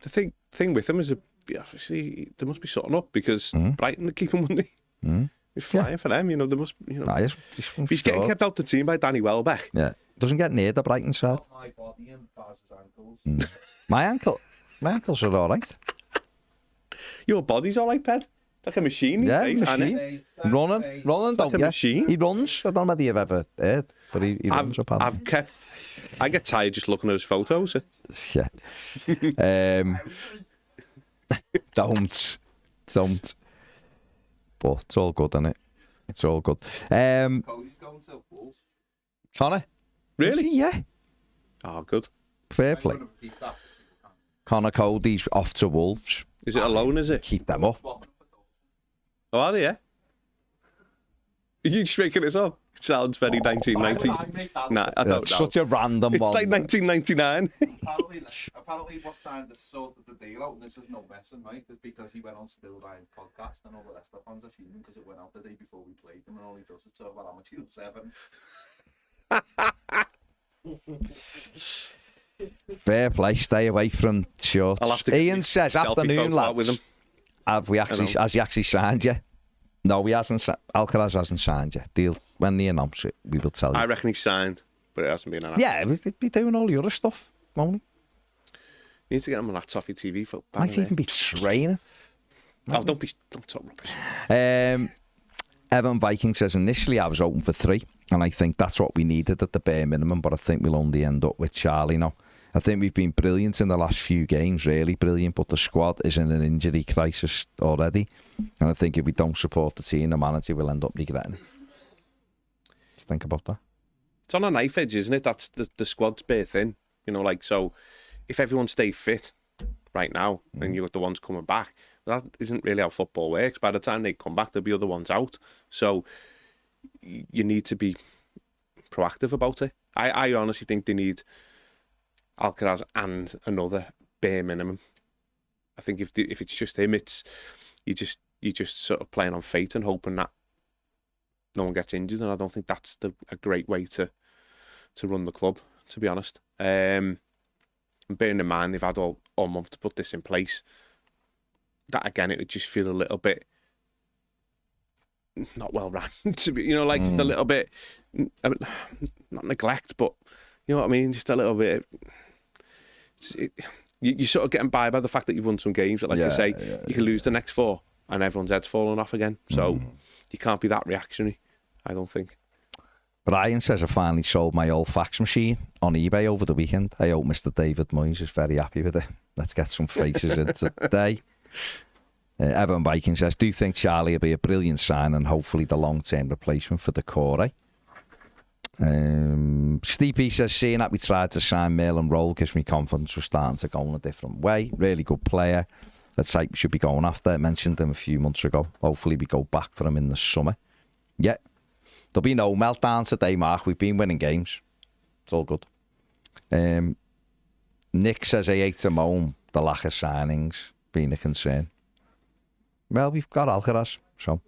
The thing with him is, obviously, there must be something up, because Brighton are keeping money. He's flying for them, there must, he's getting kept out the team by Danny Welbeck. Yeah, doesn't get near the Brighton side. My body and Baz's ankles. My ankles are all right. Your body's all right, Ped? Like a machine. Yeah, machine. Running, don't like a machine. He runs. I don't know whether you've ever heard, but he runs up. I get tired just looking at his photos. Yeah. Don't. But it's all good, isn't it? It's all good. Cody's going to Wolves. Connor? Really? Yeah. Oh, good. Fair play. Connor Cody's off to Wolves. Is it alone, is it? Keep them up. Oh, are they, yeah? Are you just making this up? It sounds very 1990. Nah, I don't know. Such a random it's one. It's like 1999. Apparently what signed the sort of the deal out, and this is no messing, right? It's because he went on Still Ryan's podcast, and all the Leicester fans are fuming because it went out the day before we played them, and all he does is talk about how much he was 7. Fair play. Stay away from shorts. Ian says, afternoon, lads. Has he actually signed you? No, he hasn't. Alcaraz hasn't signed you. Deal when they announce it, we will tell you. I reckon he's signed, but it hasn't been announced. Yeah, we'd be doing all the other stuff, won't we? You need to get him on that Toffee TV for. Might even be training. Oh, don't talk rubbish. Evan Viking says, initially I was open for 3, and I think that's what we needed at the bare minimum, but I think we'll only end up with Charlie now. I think we've been brilliant in the last few games, really brilliant, but the squad is in an injury crisis already, and I think if we don't support the team, the manager will end up regretting it. Let's think about that. It's on a knife edge, isn't it? That's the squad's bare thin. You know, like, so if everyone stays fit right now, and you've got the ones coming back, that isn't really how football works. By the time they come back, there'll be other ones out. So you need to be proactive about it. I honestly think they need Alcaraz and another bare minimum. I think if it's just him, it's you just sort of playing on fate and hoping that no one gets injured. And I don't think that's a great way to run the club, to be honest. And bearing in mind they've had all month to put this in place. That again, it would just feel a little bit not well run to be, like just a little bit, not neglect, but you know what I mean, just a little bit. You're sort of getting by the fact that you've won some games, but like you say, you can lose the next 4 and everyone's head's falling off again. So you can't be that reactionary, I don't think. Brian says, I finally sold my old fax machine on eBay over the weekend. I hope Mr. David Moyes is very happy with it. Let's get some faces in today. Evan Viking says, do you think Charlie will be a brilliant sign and hopefully the long-term replacement for Decore? Steve P says, seeing that we tried to sign Mail and Roll gives me confidence we're starting to go in a different way. Really good player. That's like we should be going after. I mentioned him a few months ago. Hopefully we go back for him in the summer. Yeah. There'll be no meltdown today, Mark. We've been winning games. It's all good. Nick says, I hate to moan the lack of signings being a concern. Well, we've got Alcaraz, so.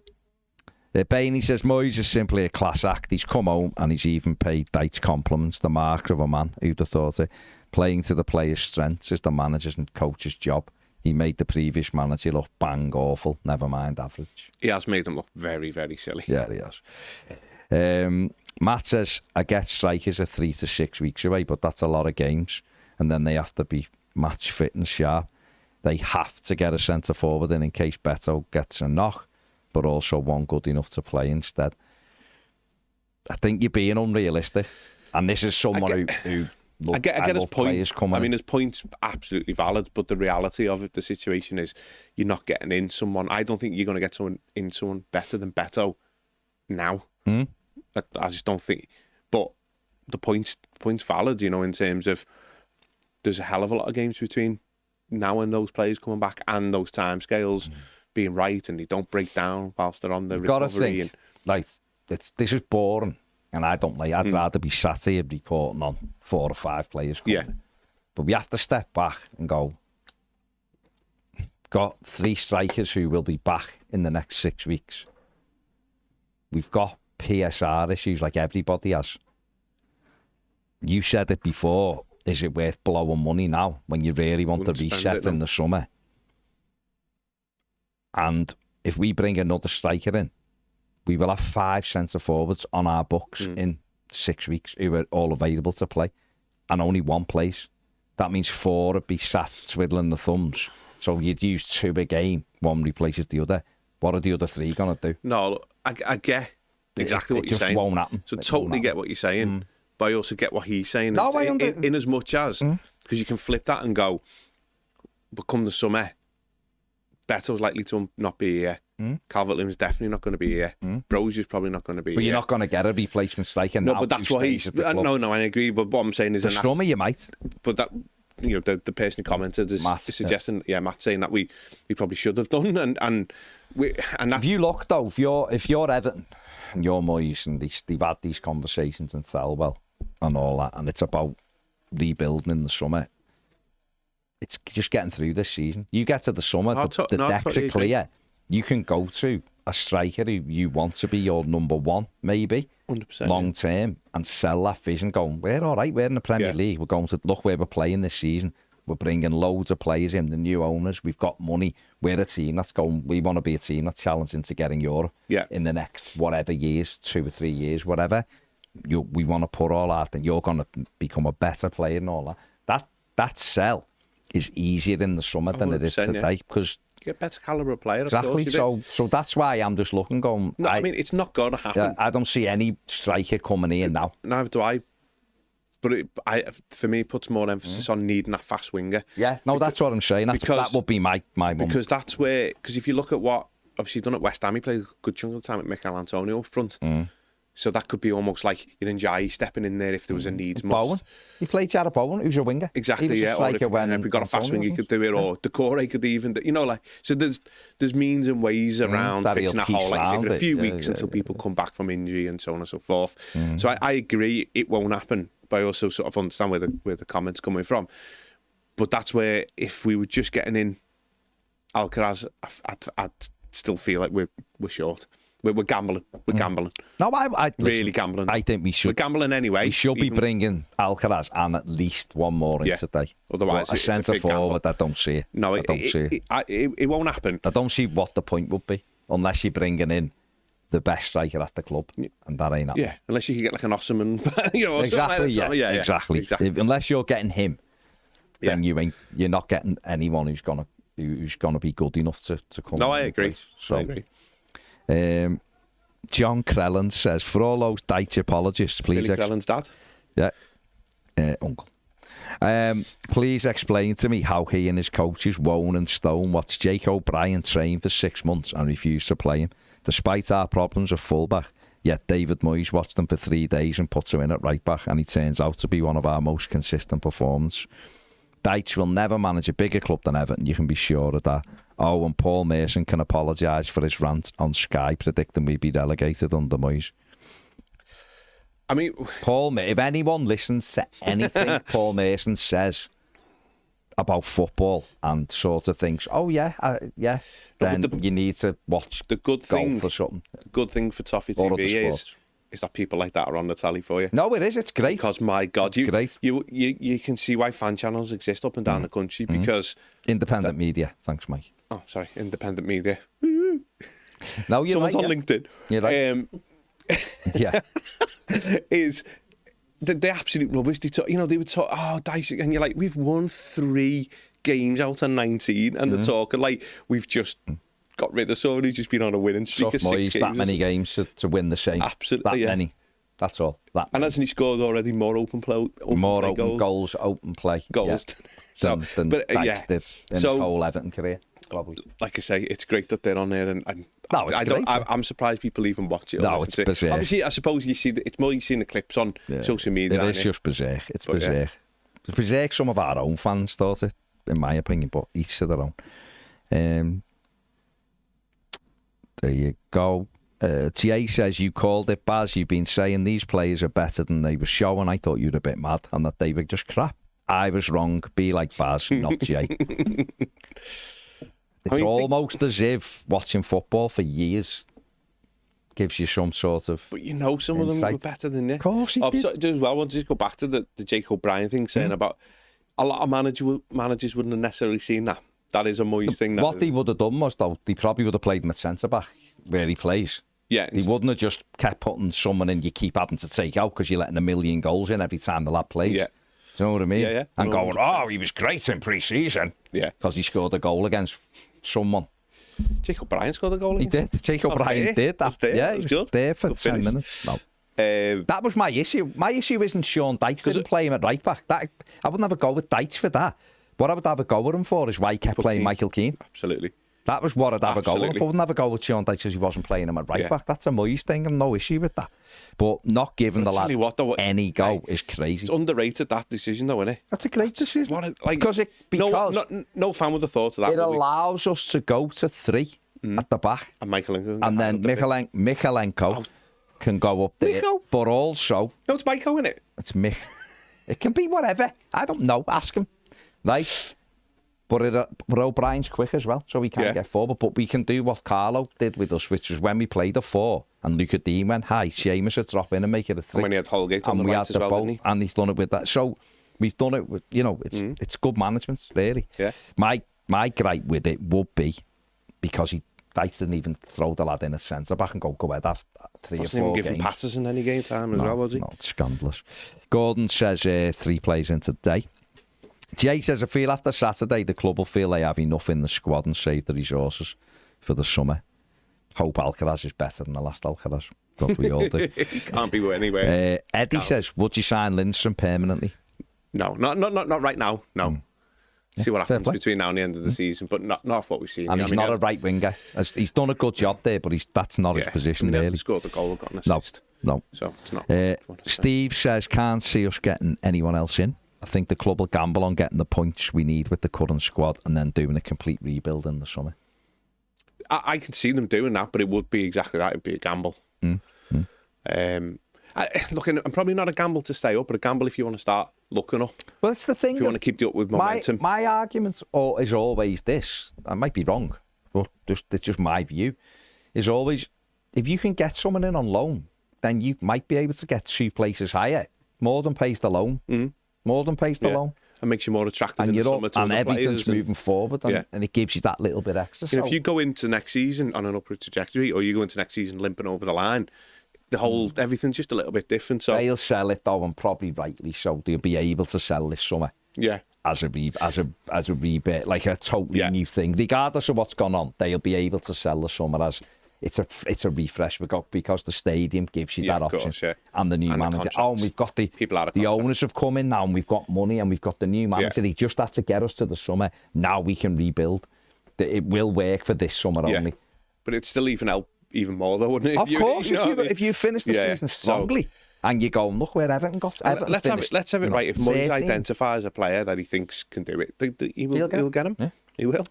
Bainey says, Moyes is simply a class act. He's come home and he's even paid Dyche compliments, the mark of a man. Who'd have thought it? Playing to the players' strengths is the manager's and coach's job. He made the previous manager look bang awful, never mind average. He has made them look very, very silly. Yeah, he has. Matt says, I get strikers are 3 to 6 weeks away, but that's a lot of games. And then they have to be match fit and sharp. They have to get a centre forward in case Beto gets a knock, but also one good enough to play instead. I think you're being unrealistic. And this is someone who I get his point. I mean, his point's absolutely valid, but the reality of it, the situation is you're not getting in someone. I don't think you're going to get someone better than Beto now. I just don't think. But the point's valid, in terms of there's a hell of a lot of games between now and those players coming back and those timescales being right, and they don't break down whilst they're on the recovery. Got to think, this is boring, and I don't like. I'd rather be sat here reporting on 4 or 5 players coming. Yeah. But we have to step back and go. Got 3 strikers who will be back in the next 6 weeks. We've got PSR issues like everybody has. You said it before. Is it worth blowing money now when you really want to reset in the summer? And if we bring another striker in, we will have 5 centre forwards on our books in 6 weeks who are all available to play, and only 1 plays. That means 4 would be sat twiddling the thumbs. So you'd use 2 a game, 1 replaces the other. What are the other 3 going to do? No, look, I get exactly what you're saying. It just won't happen. So totally get what you're saying. But I also get what he's saying. No, in as much as, because you can flip that and go, but come the summer, Beto's likely to not be here. Calvert-Lewin's definitely not going to be here. Brozier's probably not going to be here. But you're not going to get a replacement striker now. No, but that's what he's... No, I agree. But what I'm saying is... The summer you might. But that... the person who commented is suggesting... Yeah, Matt saying that we probably should have done. And that's... If you look, though, if you're Everton and you're Moyes and they've had these conversations in Thelwell and all that, and it's about rebuilding in the summer, it's just getting through this season. You get to the summer, the decks are clear. You can go to a striker who you want to be your number 1, maybe, 100%, long term, and sell that vision going, we're all right, we're in the Premier League, we're going to look where we're playing this season. We're bringing loads of players in, the new owners. We've got money. We're a team that's going. We want to be a team that's challenging to getting Europe in the next whatever years, 2 or 3 years, whatever. We want to put all out, and you're going to become a better player and all that. That sell is easier in the summer than it is today because you get better calibre player. Exactly. Of course so that's why I'm just looking, going. No, I mean it's not going to happen. I don't see any striker coming here now. Neither do I. But for me, it puts more emphasis on needing that fast winger. Yeah, no, that's what I'm saying. That would be my because that's where. Because if you look at what obviously done at West Ham, he played a good chunk of the time at Mikel Antonio up front. So that could be almost like you're Njai stepping in there if there was a needs must. Bowen. He played Jared Bowen, who's a winger. Exactly, yeah. Or if we got a fast winger, he could do it, or Decore could even, so there's means and ways around fixing that hole. Like give it a few weeks until people come back from injury and so on and so forth. So I agree it won't happen, but I also sort of understand where the comments coming from. But that's where if we were just getting in Alcaraz, I'd still feel like we're short. We're gambling. We're gambling. No, I really gambling. I think we should. We're gambling anyway. We should be bringing Alcaraz and at least one more in today. Otherwise, a centre forward, I don't see it. No, I don't see it. It won't happen. I don't see what the point would be unless you're bringing in the best striker at the club, and that ain't happening. Yeah, unless you can get like an Osman, exactly. Exactly. Unless you're getting him, then you're not getting anyone who's gonna be good enough to come. No, I agree. So, I agree. John Crelland says, for all those Dyche apologists, please... Billy Crelland's dad? Yeah, uncle. Please explain to me how he and his coaches, Wone and Stone, watched Jake O'Brien train for 6 months and refused to play him. Despite our problems at fullback, yet David Moyes watched him for 3 days and puts him in at right back, and he turns out to be one of our most consistent performers. Dyche will never manage a bigger club than Everton, you can be sure of that. Oh, and Paul Merson can apologise for his rant on Sky predicting we'd be relegated under Moyes. I mean, if anyone listens to anything Paul Merson says about football and sort of thinks, then you need to watch the good thing golf or something. The good thing for Toffee TV is that people like that are on the telly for you. No, it is. It's great. Because my God, you can see why fan channels exist up and down the country because independent media. Thanks, Mike. Oh, sorry, independent media. No, you're someone's on LinkedIn. You're right. Yeah, is the absolute rubbish. They would talk. Oh, Dyche, and you're like, we've won 3 games out of 19, and they're talking like we've just got rid of somebody who's just been on a winning streak of 6 games. That many games to win the same. Absolutely, that many. That's all. And hasn't he scored already more open goals, open play goals than Dyche did in his whole Everton career? Probably. Like I say, it's great that they're on there, and no, it's great. I'm surprised people even watch it. No, it's bizarre. Obviously, I suppose it's more you see the clips on social media. It is just bizarre. It's bizarre. Yeah. It's bizarre. Some of our own fans thought it, in my opinion, but each to their own. There you go. Jay says, you called it, Baz. You've been saying these players are better than they were showing. I thought you were a bit mad and that they were just crap. I was wrong. Be like Baz, not Jay. It's almost as if watching football for years gives you some sort of. But some of them were better than you. Of course, he did. I want to just go back to the Jake O'Brien thing, saying about a lot of managers wouldn't have necessarily seen that. That is a Moyes thing. What he would have done was, though, he probably would have played him at centre back where he plays. Yeah, he wouldn't have just kept putting someone in you keep having to take out because you're letting 1 million goals in every time the lad plays. Yeah. Do you know what I mean? Yeah. And going, he was great in pre-season. Yeah. Because he scored a goal against someone. Jake O'Brien scored a goal against He did. Jake O'Brien did. He was good. There for 10 minutes. No. That was my issue. My issue isn't Sean Dyche didn't play him at right back. I wouldn't have a go with Dyche for that. What I would have a go with him for is why he kept playing Michael Keane. Absolutely. That was what I'd have a go with him for. I wouldn't have a go with Sean Dyche because he wasn't playing him at right back. That's a Moyes thing. I've no issue with that. But not giving the lad any go is crazy. It's underrated, that decision, though, isn't it? That's a great decision. Because no fan would have thought of that. It allows us to go to 3 at the back. And Michaelenko. And then Michaelenko can go up there. But also... No, it's Michael, isn't it? It's Mich. It can be whatever. I don't know. Ask him. Right? But O'Brien's quick as well, so we can't get forward. But we can do what Carlo did with us, which was when we played a 4 and Luca Dean went high, Seamus would drop in and make it a 3. And when he had Holgate on the right as well, didn't he? And he's done it with that. So We've done it with, it's good management, really. Yeah. My gripe with it would be because Dykes didn't even throw the lad in a centre back and go ahead after 3 or 4 Wasn't even games. giving Patterson any game time as well, was he? No, scandalous. Gordon says 3 players in today. Jay says, I feel after Saturday the club will feel they have enough in the squad and save the resources for the summer. Hope Alcaraz is better than the last Alcaraz. God, we all do. He can't be anywhere. Eddie says, would you sign Lindstrom permanently? No, not right now. No. See what happens between now and the end of the season, but not what we've seen. And he's not a right winger. He's done a good job there, but that's not his position, He really. hasn't scored the goal, got an assist. No. So it's not. Steve says, can't see us getting anyone else in. I think the club will gamble on getting the points we need with the current squad and then doing a complete rebuild in the summer. I could see them doing that, but it would be exactly that. It'd be a gamble. Look, I'm probably not a gamble to stay up, but a gamble if you want to start looking up. Well, it's the thing. If you want to keep the upward momentum. My argument is always this. I might be wrong, but it's just my view. Is always, if you can get someone in on loan, then you might be able to get 2 places higher. More than pays the loan. More than pays the loan. And makes you more attractive and in the summer to and other everything's players moving forward, and it gives you that little bit extra. If you go into next season on an upward trajectory, or you go into next season limping over the line, everything's just a little bit different. So they'll sell it though, and probably rightly so. They'll be able to sell this summer. Yeah. As a rebate, like a totally new thing, regardless of what's gone on, they'll be able to sell the summer as it's a refresh because the stadium gives you that option, course, and the new manager. And we've got the owners have come in now, and we've got money, and we've got the new manager. He just had to get us to the summer. Now we can rebuild. It will work for this summer only. But it's still even more though, wouldn't it? Of course, if you finish the season strongly. And you go, look where Everton got. Let's have it right. If Murray identifies a player that he thinks can do it, he'll get him. Yeah. He will.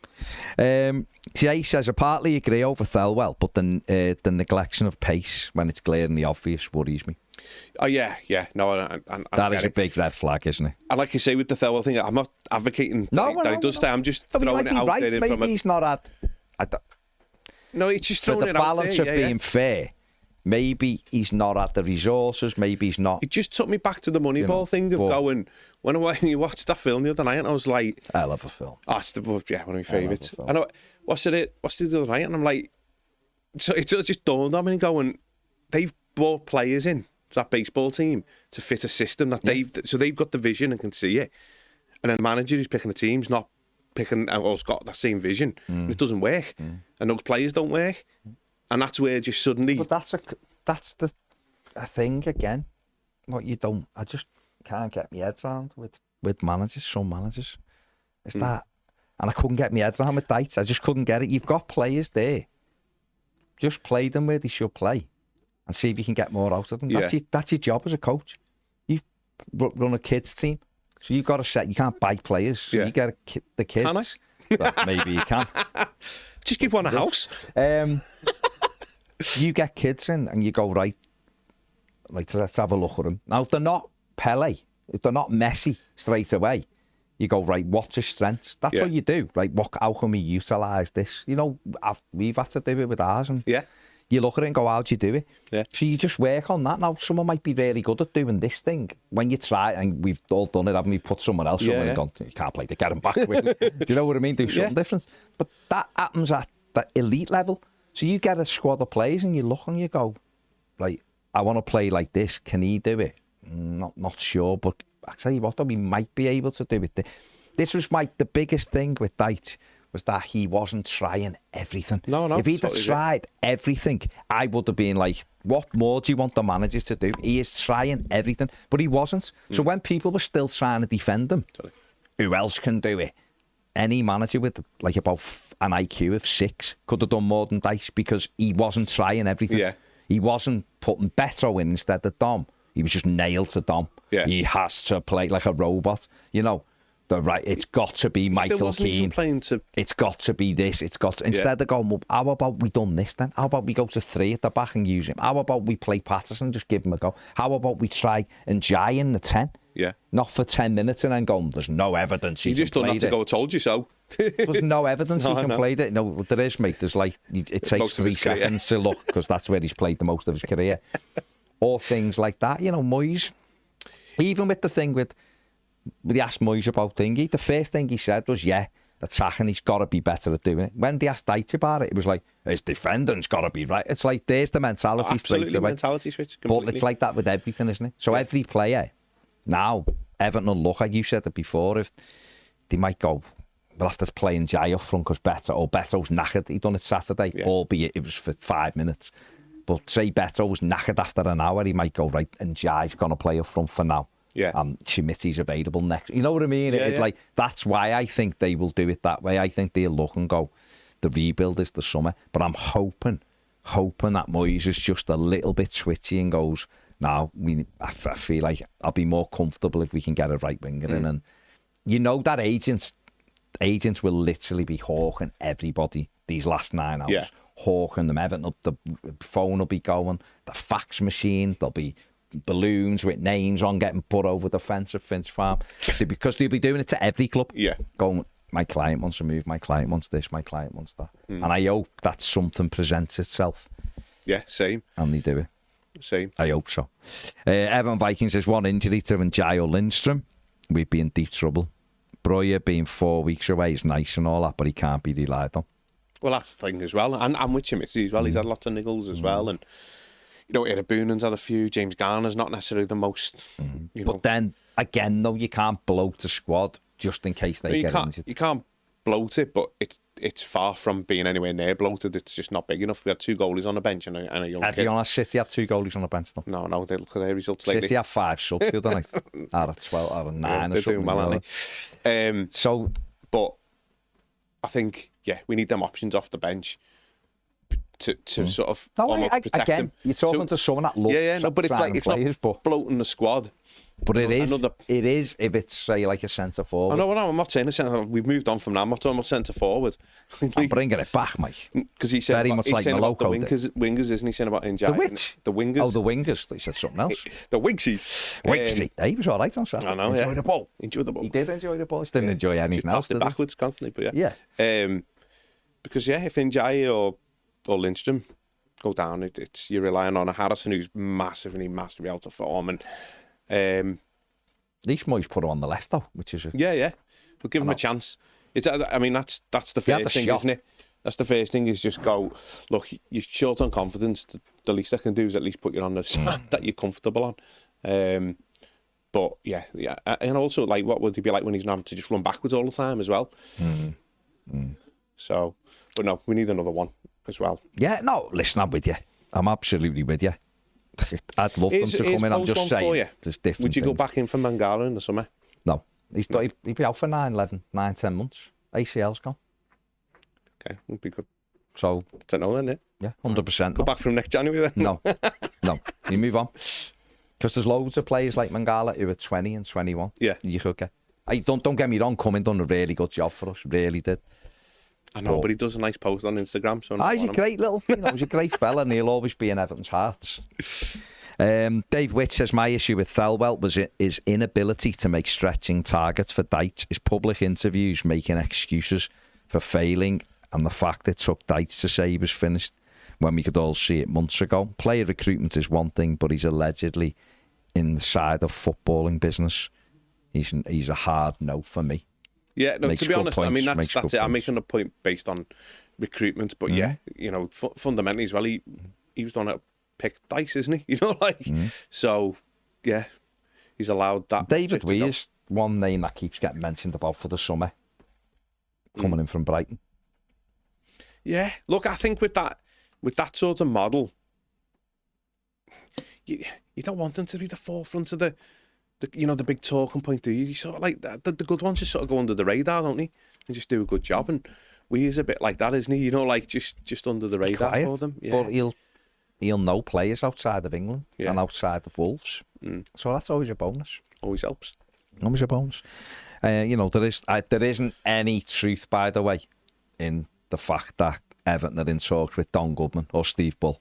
Jay says, I partly agree over Thelwell, but the neglection of pace when it's glaringly obvious worries me. Oh, yeah. No, that is a big red flag, isn't it? And like you say with the Thelwell thing, I'm not advocating that he does stay. I'm just throwing it out there. Maybe he's not at... No, it's just throwing it out there. For the balance of being fair, maybe he's not at the resources, maybe he's not... It just took me back to the Moneyball thing of going... When I watched that film the other night, and I was like... I love a film. Oh, it's one of my favourites. I know. What's it the other night? And I'm like... So it just dawned on me going... They've brought players in to that baseball team to fit a system that they've got the vision and can see it. And then the manager who's picking the team's not picking... or has got that same vision. And it doesn't work. And those players don't work. And that's where just suddenly... But that's the thing again. What you don't... I just can't get my head around with managers, some managers. It's that. And I couldn't get my head around with Dykes. I just couldn't get it. You've got players there. Just play them where they should play and see if you can get more out of them. That's your job as a coach. You've run a kids team. So you've got to set... You can't buy players. So you get the kids. Can I? Well, maybe you can. Just give one a house. You get kids in and you go, right, let's have a look at them. Now, if they're not Pele, if they're not Messi straight away, you go, right, what's his strengths? That's what you do. Right, how can we utilise this? You know, we've had to do it with ours. And you look at it and go, how do you do it? Yeah. So you just work on that. Now, someone might be really good at doing this thing. When you try, and we've all done it, haven't we? Put someone else on and gone, you can't play to get him back with. Do you know what I mean? Do something different. But that happens at the elite level. So you get a squad of players and you look and you go, right, I want to play like this. Can he do it? Not sure, but I tell you what, though, we might be able to do it. This was the biggest thing with Dyche, was that he wasn't trying everything. No. If he'd have tried everything, I would have been like, what more do you want the manager to do? He is trying everything, but he wasn't. So when people were still trying to defend him, who else can do it? Any manager with like about an IQ of 6 could have done more than Dyche because he wasn't trying everything. Yeah. He wasn't putting Beto in instead of Dom. He was just nailed to Dom. Yeah. He has to play like a robot. You know, it's got to be Michael Keane. It's got to be this. It's got to, instead of going, well, how about we done this then? How about we go to 3 at the back and use him? How about we play Patterson and just give him a go? How about we try and Jai in the 10? Yeah. Not for 10 minutes and then go, there's no evidence he just don't have to go, told you so. There's no evidence he can play it. No, there is, mate. There's like, it takes 3 seconds to look because that's where he's played the most of his career. Or things like that. You know, Moyes, even with the thing with they asked Moyes about thingy, the first thing he said was, yeah, attacking, he's got to be better at doing it. When they asked Dyche about it was like, his defending's got to be right. It's like, there's the mentality straight away. Mentality switch, completely. But it's like that with everything, isn't it? So every player, now, Everton will look, like you said it before, if they might go, we'll have to play in Jai up front because Beto's knackered. He done it Saturday, albeit it was for 5 minutes. But say Beto was knackered after an hour, he might go, right, and Jai's going to play up front for now. Yeah. Schmitty's available next. You know what I mean? It's like, that's why I think they will do it that way. I think they'll look and go, the rebuild is the summer. But I'm hoping that Moyes is just a little bit twitchy and goes, no, I feel like I'll be more comfortable if we can get a right winger in. And you know that agents will literally be hawking everybody these last 9 hours. Yeah. Hawking them. Everton, the phone will be going. The fax machine, there'll be balloons with names on getting put over the fence at Finch Farm. Because they'll be doing it to every club. Yeah. Going, my client wants to move, my client wants this, my client wants that. And I hope that something presents itself. Yeah, same. And they do it. Same. I hope so. Everton Vikings has one injury to Njai or Lindstrom. We'd be in deep trouble. Breuer being 4 weeks away is nice and all that, but he can't be relied on. Well, that's the thing as well. And with Schmitty as well. He's had lots of niggles as well. And, you know, Ira Boonan's had a few. James Garner's not necessarily the most, you know. But then, again, though, you can't bloat the squad just in case they get injured. You can't bloat it, but it's far from being anywhere near bloated. It's just not big enough. We had 2 goalies on the bench and a young kid. To be honest, City have 2 goalies on the bench though. No, they look at their results lately. City have 5 subs the other night. Out of 12, out of 9 or something. Doing well, aren't they? But I think, we need them options off the bench to sort of protect them. You're talking to someone that looks but it's like, it's players, not bloating the squad. But it is if it's, say, like a centre forward. No, I'm not saying a centre forward. We've moved on from that. I'm not talking about centre forward. I'm bringing it back, mate. Because he said very much like Maloko. The wingers, isn't he saying about Njai? The which? The wingers. Oh, the wingers. He said something else. The Wingsies. He was all right on Saturday. I know, Enjoy the ball. Enjoy the ball. He did enjoy the ball. He didn't enjoy anything else, did he? Backwards constantly, but yeah. Because, if Njai or Lindstrom go down, you're relying on a Harrison who's massively out of form. And at least Moyes put him on the left, though, which is... We'll give him a chance. That's the first thing, isn't it? That's the first thing, is just go, look, you're short on confidence. The least I can do is at least put you on the side that you're comfortable on. But, and also, like, what would he be like when he's not having to just run backwards all the time as well? So, but no, we need another one as well. Yeah, no, listen, I'm with you. I'm absolutely with you. I'd love them to come in. I'm just saying, there's different Would you go things. back in for Mangala in the summer? No. He'd be out for 9, 10 months. ACL's gone. Okay, would be good. So, I don't know then, yeah, 100%. Go back from next January then? No. You move on. Because there's loads of players like Mangala who are 20 and 21. Yeah. You could get. Don't get me wrong, Cumming done a really good job for us. Really did. I know, but he does a nice post on Instagram. So he's a great little, he's a great fella, and he'll always be in Everton's hearts. Dave Witt says, my issue with Thelwell was his inability to make stretching targets for Dyche, his public interviews making excuses for failing, and the fact it took Dyche to say he was finished when we could all see it months ago. Player recruitment is one thing, but he's allegedly inside of footballing business. He's a hard no for me. Yeah, no, to be honest, points, I mean, that's it. I'm making a point based on recruitment, but fundamentally as well, he was done to pick Dice, isn't he? So, he's allowed that. David Weir's one name that keeps getting mentioned about for the summer, coming in from Brighton. Yeah, look, I think with that sort of model, you don't want them to be the forefront of the big talking point, do you? You sort of like that. The good ones just sort of go under the radar, don't they? And just do a good job. And Weir's a bit like that, isn't he? Like just under the radar quiet, for them. Yeah. But he'll know players outside of England and outside of Wolves. So that's always a bonus. Always helps. Always a bonus. There isn't any truth, by the way, in the fact that Everton are in talks with Don Goodman or Steve Bull.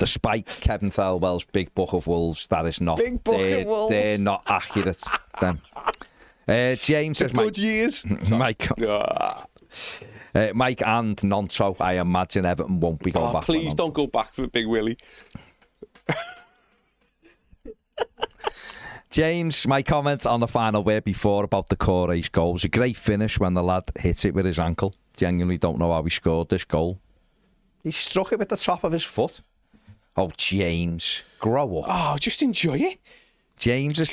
Despite Kevin Thelwell's big book of Wolves, that is not. Big book of Wolves. They're not accurate. Them. James says, good years. Mike. Mike and Nonto, I imagine Everton won't be going back. Please don't go back for Big Willie. James, my comment on the final word before about the Corey's goal was a great finish when the lad hits it with his ankle. Genuinely don't know how he scored this goal. He struck it with the top of his foot. Oh, James, grow up. Oh, just enjoy it. James is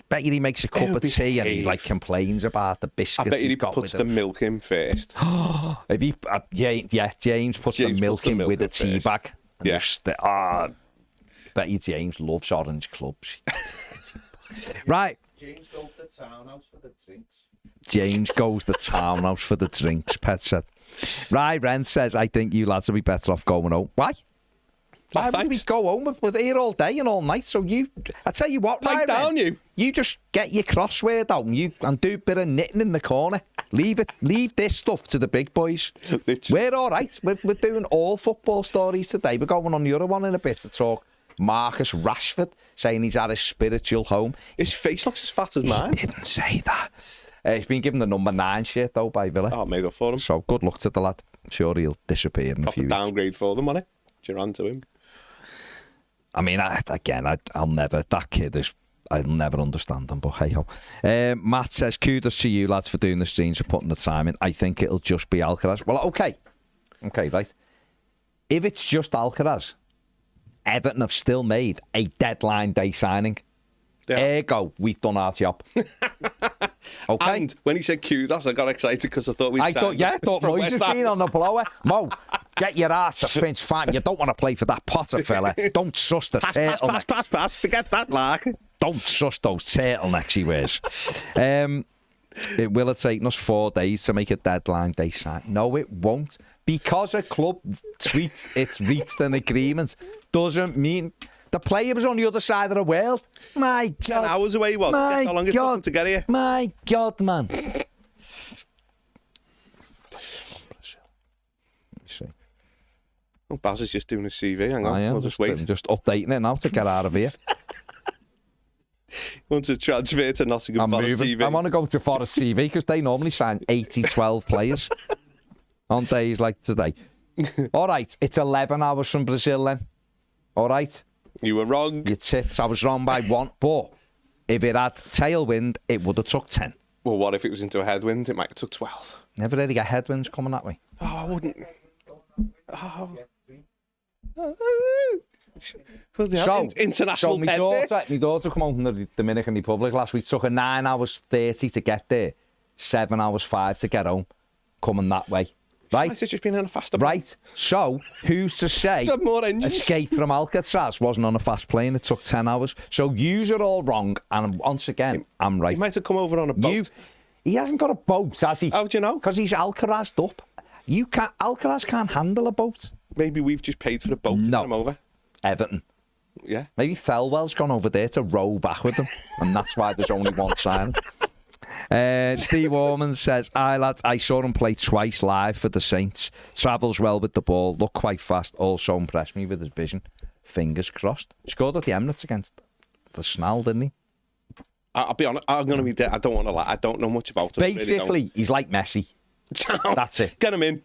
bet you he makes a cup of tea and he like complains about the biscuits. I bet he he's got puts with the milk in first. If he, James puts the milk in with a tea bag. Yeah. Bet you James loves orange clubs. Right. James goes to the townhouse for the drinks. James goes to the townhouse for the drinks, Pet said. Right, Ren says, I think you lads will be better off going home. Why? Why would we go home? We're here all day and all night. So I tell you what, Pipe down, Ren, you just get your crossword out and do a bit of knitting in the corner. Leave this stuff to the big boys. We're all right. We're doing all football stories today. We're going on the other one in a bit to talk Marcus Rashford saying he's at his spiritual home. His face looks as fat as mine. He didn't say that. He's been given the number 9 shirt though by Villa. Oh, made up for him. So good luck to the lad. I'm sure he'll disappear in a few weeks. Downgrade for them, wasn't it? Duran to him. I mean, I'll never. That kid is. I'll never understand him. But hey ho. Matt says, kudos to you lads for doing the streams and putting the time in. I think it'll just be Alcaraz. Well, okay, right. If it's just Alcaraz, Everton have still made a deadline day signing. Yeah. Ergo, we've done our job. Okay. And when he said kudos, I got excited because I thought we'd thought Moyes has been on the blower. Mo, get your ass to Finch Fan. You don't want to play for that Potter fella. Don't trust the turtleneck. Pass. Forget that, Lark. Don't trust those turtlenecks he wears. It will have taken us 4 days to make a deadline day sign. No, it won't. Because a club tweets it's reached an agreement doesn't mean the player was on the other side of the world. My God. 10 hours away he was. Guess how long it took him to get here? My God, man. Let me see. Oh, Baz is just doing his CV. Hang on, we'll just wait. I'm just updating it now to get out of here. Want to transfer to Nottingham Forest TV? I want to go to Forest TV because they normally sign 12 players on days like today. All right, it's 11 hours from Brazil then. All right. You were wrong. Your tits. I was wrong by 1. But if it had tailwind, it would have took 10. Well, what if it was into a headwind? It might have took 12. Never really get headwinds coming that way. Oh, I wouldn't. Oh. So, international my daughter come home from the Dominican Republic last week. Took her 9 hours 30 to get there, 7 hours 5 to get home, coming that way. Right? It's just been on a faster plane. Right. So, who's to say Escape from Alcatraz wasn't on a fast plane? It took 10 hours. So, yous are all wrong. And once again, I'm right. He might have come over on a boat. He hasn't got a boat, has he? How do you know? Because he's Alcarazed up. Alcaraz can't handle a boat. Maybe we've just paid for the boat to get him over. Everton. Yeah. Maybe Thelwell's gone over there to row back with them. And that's why there's only one sign. Steve Orman says, lads, I saw him play twice live for the Saints. Travels well with the ball, looked quite fast, also impressed me with his vision. Fingers crossed. Scored at the Emirates against the Snell, didn't he? I'll be honest, I'm going to be there. I don't want to lie. I don't know much about him. Basically, really he's like Messi. That's it. Get him in.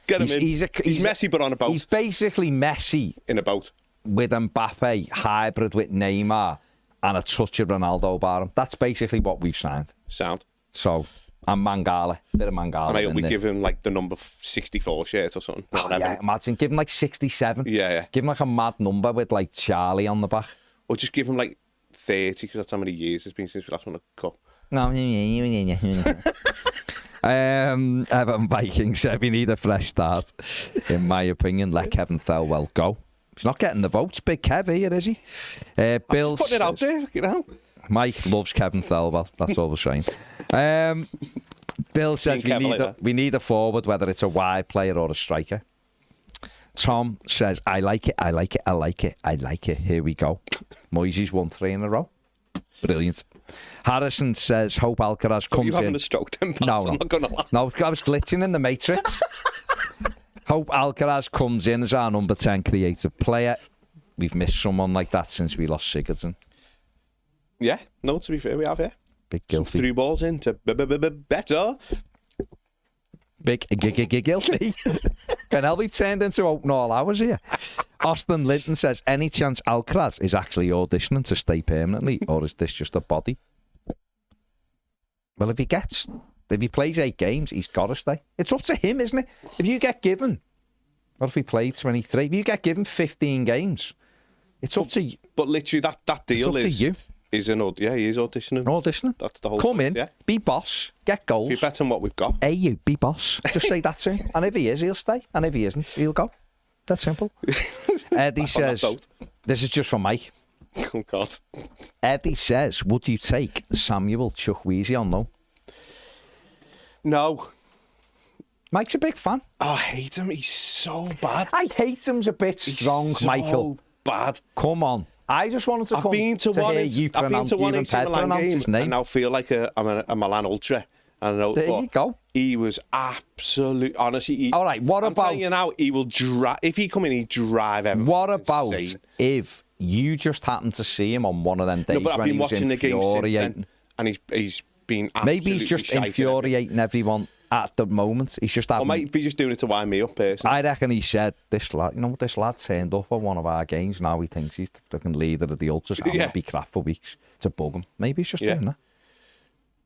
He's Messi, but on a boat. He's basically Messi. In a boat. With Mbappe, hybrid with Neymar, and a touch of Ronaldo about him. That's basically what we've signed. Sound. So, and Mangala. Bit of Mangala. And we give him like the number 64 shirt or something. Oh, yeah, imagine. Give him like 67. Yeah. Give him like a mad number with like Charlie on the back. Or just give him like 30 because that's how many years it's been since we last won a cup. No. Everton Vikings said we need a fresh start. In my opinion, let Kevin Thelwell go. He's not getting the votes. Big Kev here, is he? Bill putting it out there, you know. Mike loves Kevin Thelwell. That's all we're saying. Bill says we need a forward, whether it's a wide player or a striker. Tom says, I like it. Here we go. Moisey's won 3 in a row. Brilliant. Harrison says, hope Alcaraz comes in. You having a stroke then, No. I'm not going to lie. No, I was glitching in the Matrix. Hope Alcaraz comes in as our number 10 creative player. We've missed someone like that since we lost Sigurdsson. Yeah, no, to be fair, we have, yeah. Big guilty. 3 balls into better. Big guilty. Can help be turned into open all hours here. Austin Linton says, any chance Alcaraz is actually auditioning to stay permanently, or is this just a body? Well, if he plays 8 games, he's got to stay. It's up to him, isn't it? If you get given, what if he played 23? If you get given 15 games, it's up to you. But literally, that deal it's up is... to you. He is auditioning. Auditioning. That's the whole Come point, in, yeah. be boss, get goals. Be better than what we've got. Hey, you, be boss. Just say that to him. And if he is, he'll stay. And if he isn't, he'll go. That's simple. Eddie says, this is just for Mike. Oh, God. Eddie says, would you take Samuel Chukwueze on, though? No. Mike's a big fan. Oh, I hate him. He's so bad. I hate him's a bit strong, Michael. So bad. Come on. I just wanted to I've been to one AC Milan game his name. and now feel like I'm a Milan ultra. And there you go. He was absolute. Honestly, all right. What I'm about telling you now? He will drive. If he come in, he'd drive everyone. What about insane. if you just happened to see him on one of them days but I've when been he was watching the game infuriating? since then, and he's been maybe he's just infuriating everyone at the moment. He's just having. Or might be just doing it to wind me up, personally. I reckon he said, this lad turned up at one of our games. Now he thinks he's the fucking leader of the Ultras. I'm going to be crap for weeks to bug him. Maybe he's just doing that.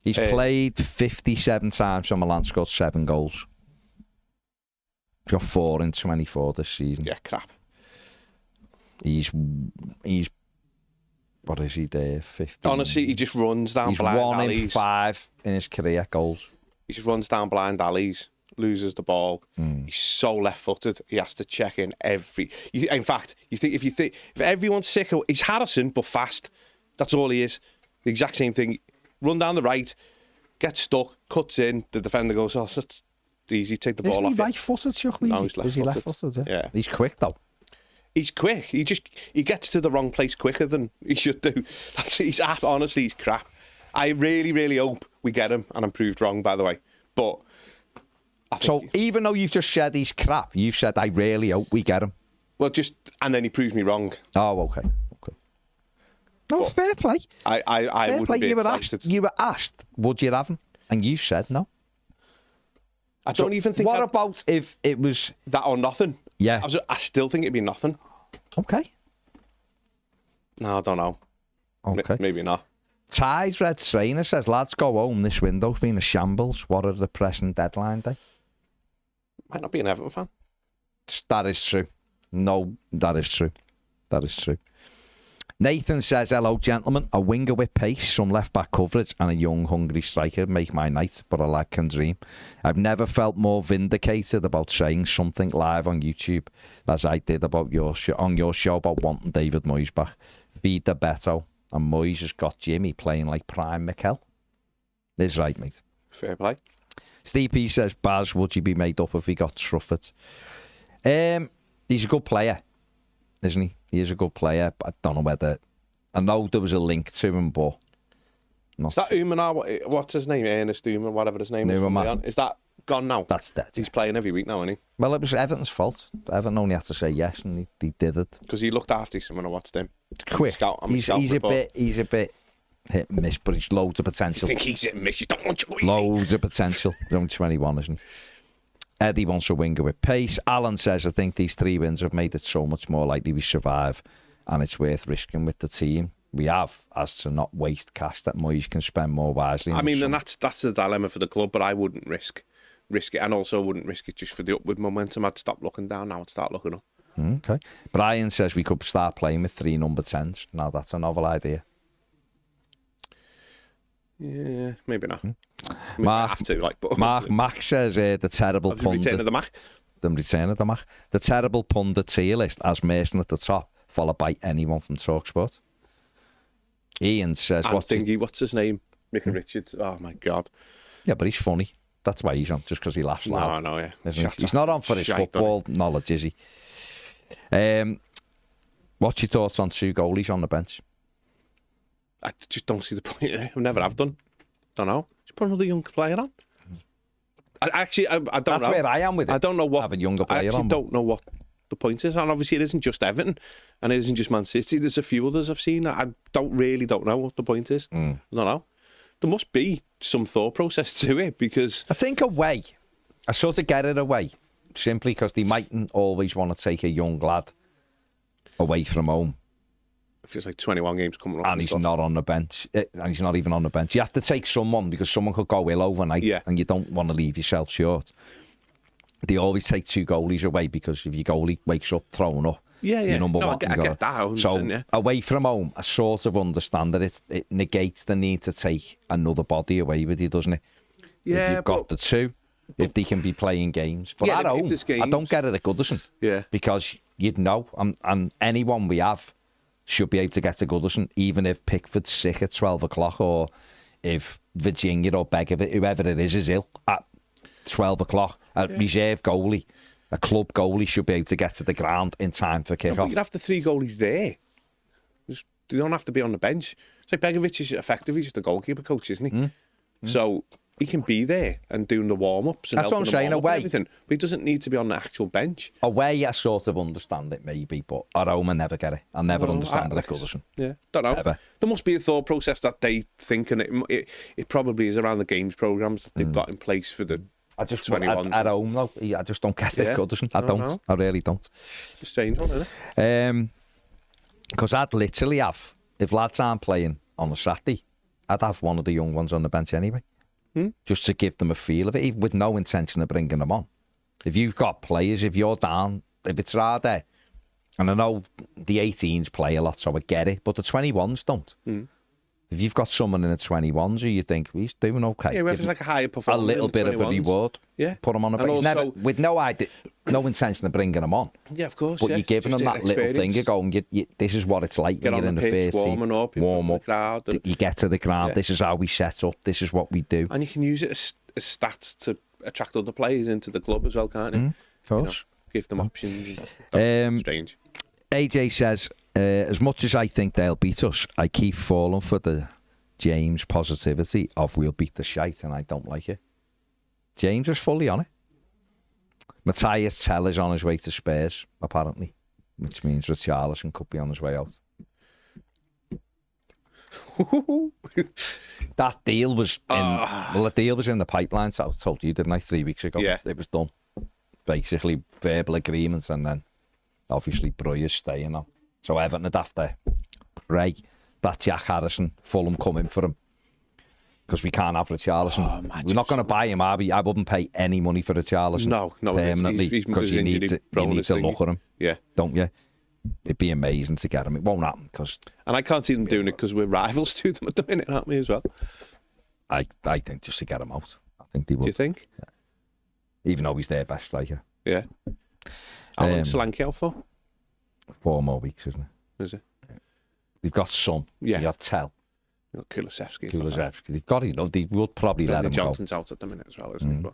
He's played 57 times for Milan, scored 7 goals. He's got 4 in 24 this season. Yeah, crap. He's what is he there? 50. Honestly, he just runs down blind alleys. He's 1 in 5 in his career goals. He just runs down blind alleys, loses the ball. He's so left-footed. He has to check in in fact, if everyone's sick, he's Harrison but fast. That's all he is. The exact same thing. Run down the right, gets stuck, cuts in. The defender goes, "Oh, that's easy. Take the ball off." Is he right-footed, Chukwueze? No, he's left-footed. Is he left-footed? Yeah. He's quick though. He's quick. He gets to the wrong place quicker than he should do. Honestly, he's crap. I really, really hope we get him, and I'm proved wrong, by the way. But so even though you've just said he's crap, you've said I really hope we get him. Well, and then he proves me wrong. Oh, okay. No, fair play. I would be excited. You were asked, would you have him? And you said no. I don't even think. What about if it was that or nothing? Yeah. I still think it'd be nothing. Okay. No, I don't know. Okay. Maybe not. Ty's Red Trainer says, lads, go home. This window's been a shambles. What are the pressing deadline day? Might not be an Everton fan. That is true. No, that is true. That is true. Nathan says, hello, gentlemen. A winger with pace, some left-back coverage, and a young, hungry striker make my night, but a lad can dream. I've never felt more vindicated about saying something live on YouTube as I did about on your show about wanting David Moyes back. Feed the Beto, and Moyes has got Jimmy playing like prime Mikel. This is right, mate. Fair play. Steve P says, Baz, would you be made up if he got Truffert? He's a good player, isn't he? He is a good player, but I don't know whether... I know there was a link to him, but... Is that Umanar? What's his name? Ernest Umanar, whatever his name is. Is that gone now? That's dead. He's playing every week now, isn't he? Well, it was Everton's fault. Everton only had to say yes, and he did it. Because he looked after him when I watched him. Quick. He's a bit hit and miss, but he's loads of potential. You think he's hit and miss? You don't want to... Loads of potential. He's only 21, isn't he? Eddie wants a winger with pace. Alan says, I think these 3 wins have made it so much more likely we survive, and it's worth risking with the team we have, as to not waste cash that Moyes can spend more wisely. I mean, and that's the dilemma for the club, but I wouldn't risk it, and also wouldn't risk it just for the upward momentum. I'd stop looking down now and start looking up. Okay. Brian says we could start playing with 3 number 10s. Now, that's a novel idea. Yeah, maybe not. Mark says the terrible pundit. The return of the Mac. The return of the Mac. The terrible pundit tier list has Mason at the top, followed by anyone from TalkSport. Ian says, what's his name? Mickey Richards. Oh my God. Yeah, but he's funny. That's why he's on, just because he laughs loud. No, yeah. He's not on for his football knowledge, is he? What's your thoughts on 2 goalies on the bench? I just don't see the point. I never have done. Don't know. Just put another young player on. I don't know. That's where I am with it. I don't know what. Have a younger player I actually don't know what the point is. And obviously it isn't just Everton. And it isn't just Man City. There's a few others I've seen. I don't know what the point is. I don't know. There must be some thought process to it, because... I think away. I sort of get it away. Simply because they mightn't always want to take a young lad away from home. It feels like 21 games coming up. And he's not on the bench. And he's not even on the bench. You have to take someone because someone could go ill overnight and you don't want to leave yourself short. They always take 2 goalies away because if your goalie wakes up throwing up, your number one. I get that. So away from home, I sort of understand that it negates the need to take another body away with you, doesn't it? Yeah, if you've got the 2, if they can be playing games. But at home, I don't get it at Goodison. Yeah. Because you'd know, and anyone we have should be able to get to Goodison, even if Pickford's sick at 12 o'clock or if Virginia or Begovic, whoever it is ill at 12 o'clock. A reserve goalie, a club goalie should be able to get to the ground in time for kick-off. You'd have the 3 goalies there. They don't have to be on the bench. It's like Begovic is effective. He's just a goalkeeper coach, isn't he? So he can be there and doing the warm-ups and that's what I'm saying, away. Everything. But he doesn't need to be on the actual bench. Away, I sort of understand it maybe, but at home, I never get it. I never understand it at Goodison. Yeah, don't know. Ever. There must be a thought process that they think, and it probably is around the games programmes that they've got in place for the 21s. At home, though, I just don't get it at Goodison. I don't. I really don't. It's a strange one, isn't it? Because I'd literally have, if lads aren't playing on a Saturday, I'd have one of the young ones on the bench anyway. Just to give them a feel of it, with no intention of bringing them on. If you've got players, if you're down, if it's hard there, and I know the 18s play a lot, so I get it, but the 21s don't. If you've got someone in the 21s who you think, he's doing okay. Yeah, if it's like a higher performance. A little bit of a reward. Yeah. Put him on a bench. Also, never, with no idea, no intention of bringing them on. Yeah, of course. But you're giving them that little thing, you're going, this is what it's like when you're in the first team. Warm up. You get to the ground, this is how we set up, this is what we do. And you can use it as stats to attract other players into the club as well, can't you? Of course. Give them options. Strange. AJ says, as much as I think they'll beat us, I keep falling for the James positivity of we'll beat the shite, and I don't like it. James was fully on it. Matthias Tell is on his way to Spurs, apparently, which means Richarlison could be on his way out. That deal was the deal was in the pipeline, so I told you, didn't I, 3 weeks ago? Yeah. It was done. Basically, verbal agreements, and then obviously Breuer's staying on. So Everton would have to pray that Jack Harrison, Fulham come in for him. Because we can't have Richarlison. We're not going to buy him, are we? I wouldn't pay any money for Richarlison. No, permanently. Because you need to look at him. Yeah. Don't you? It'd be amazing to get him. It won't happen because... And I can't see them doing it because we're rivals to them at the minute, aren't we, as well? I think just to get him out. I think they would. Do you think? Yeah. Even though he's their best striker. Yeah. How long is Solanke out for? 4 more weeks, isn't it? Is it? Yeah. They've got Son. Yeah. You have Tell. You've got Kulusevski. They've got it. They would probably let him Johnson's go. out at the minute as well, isn't he? But...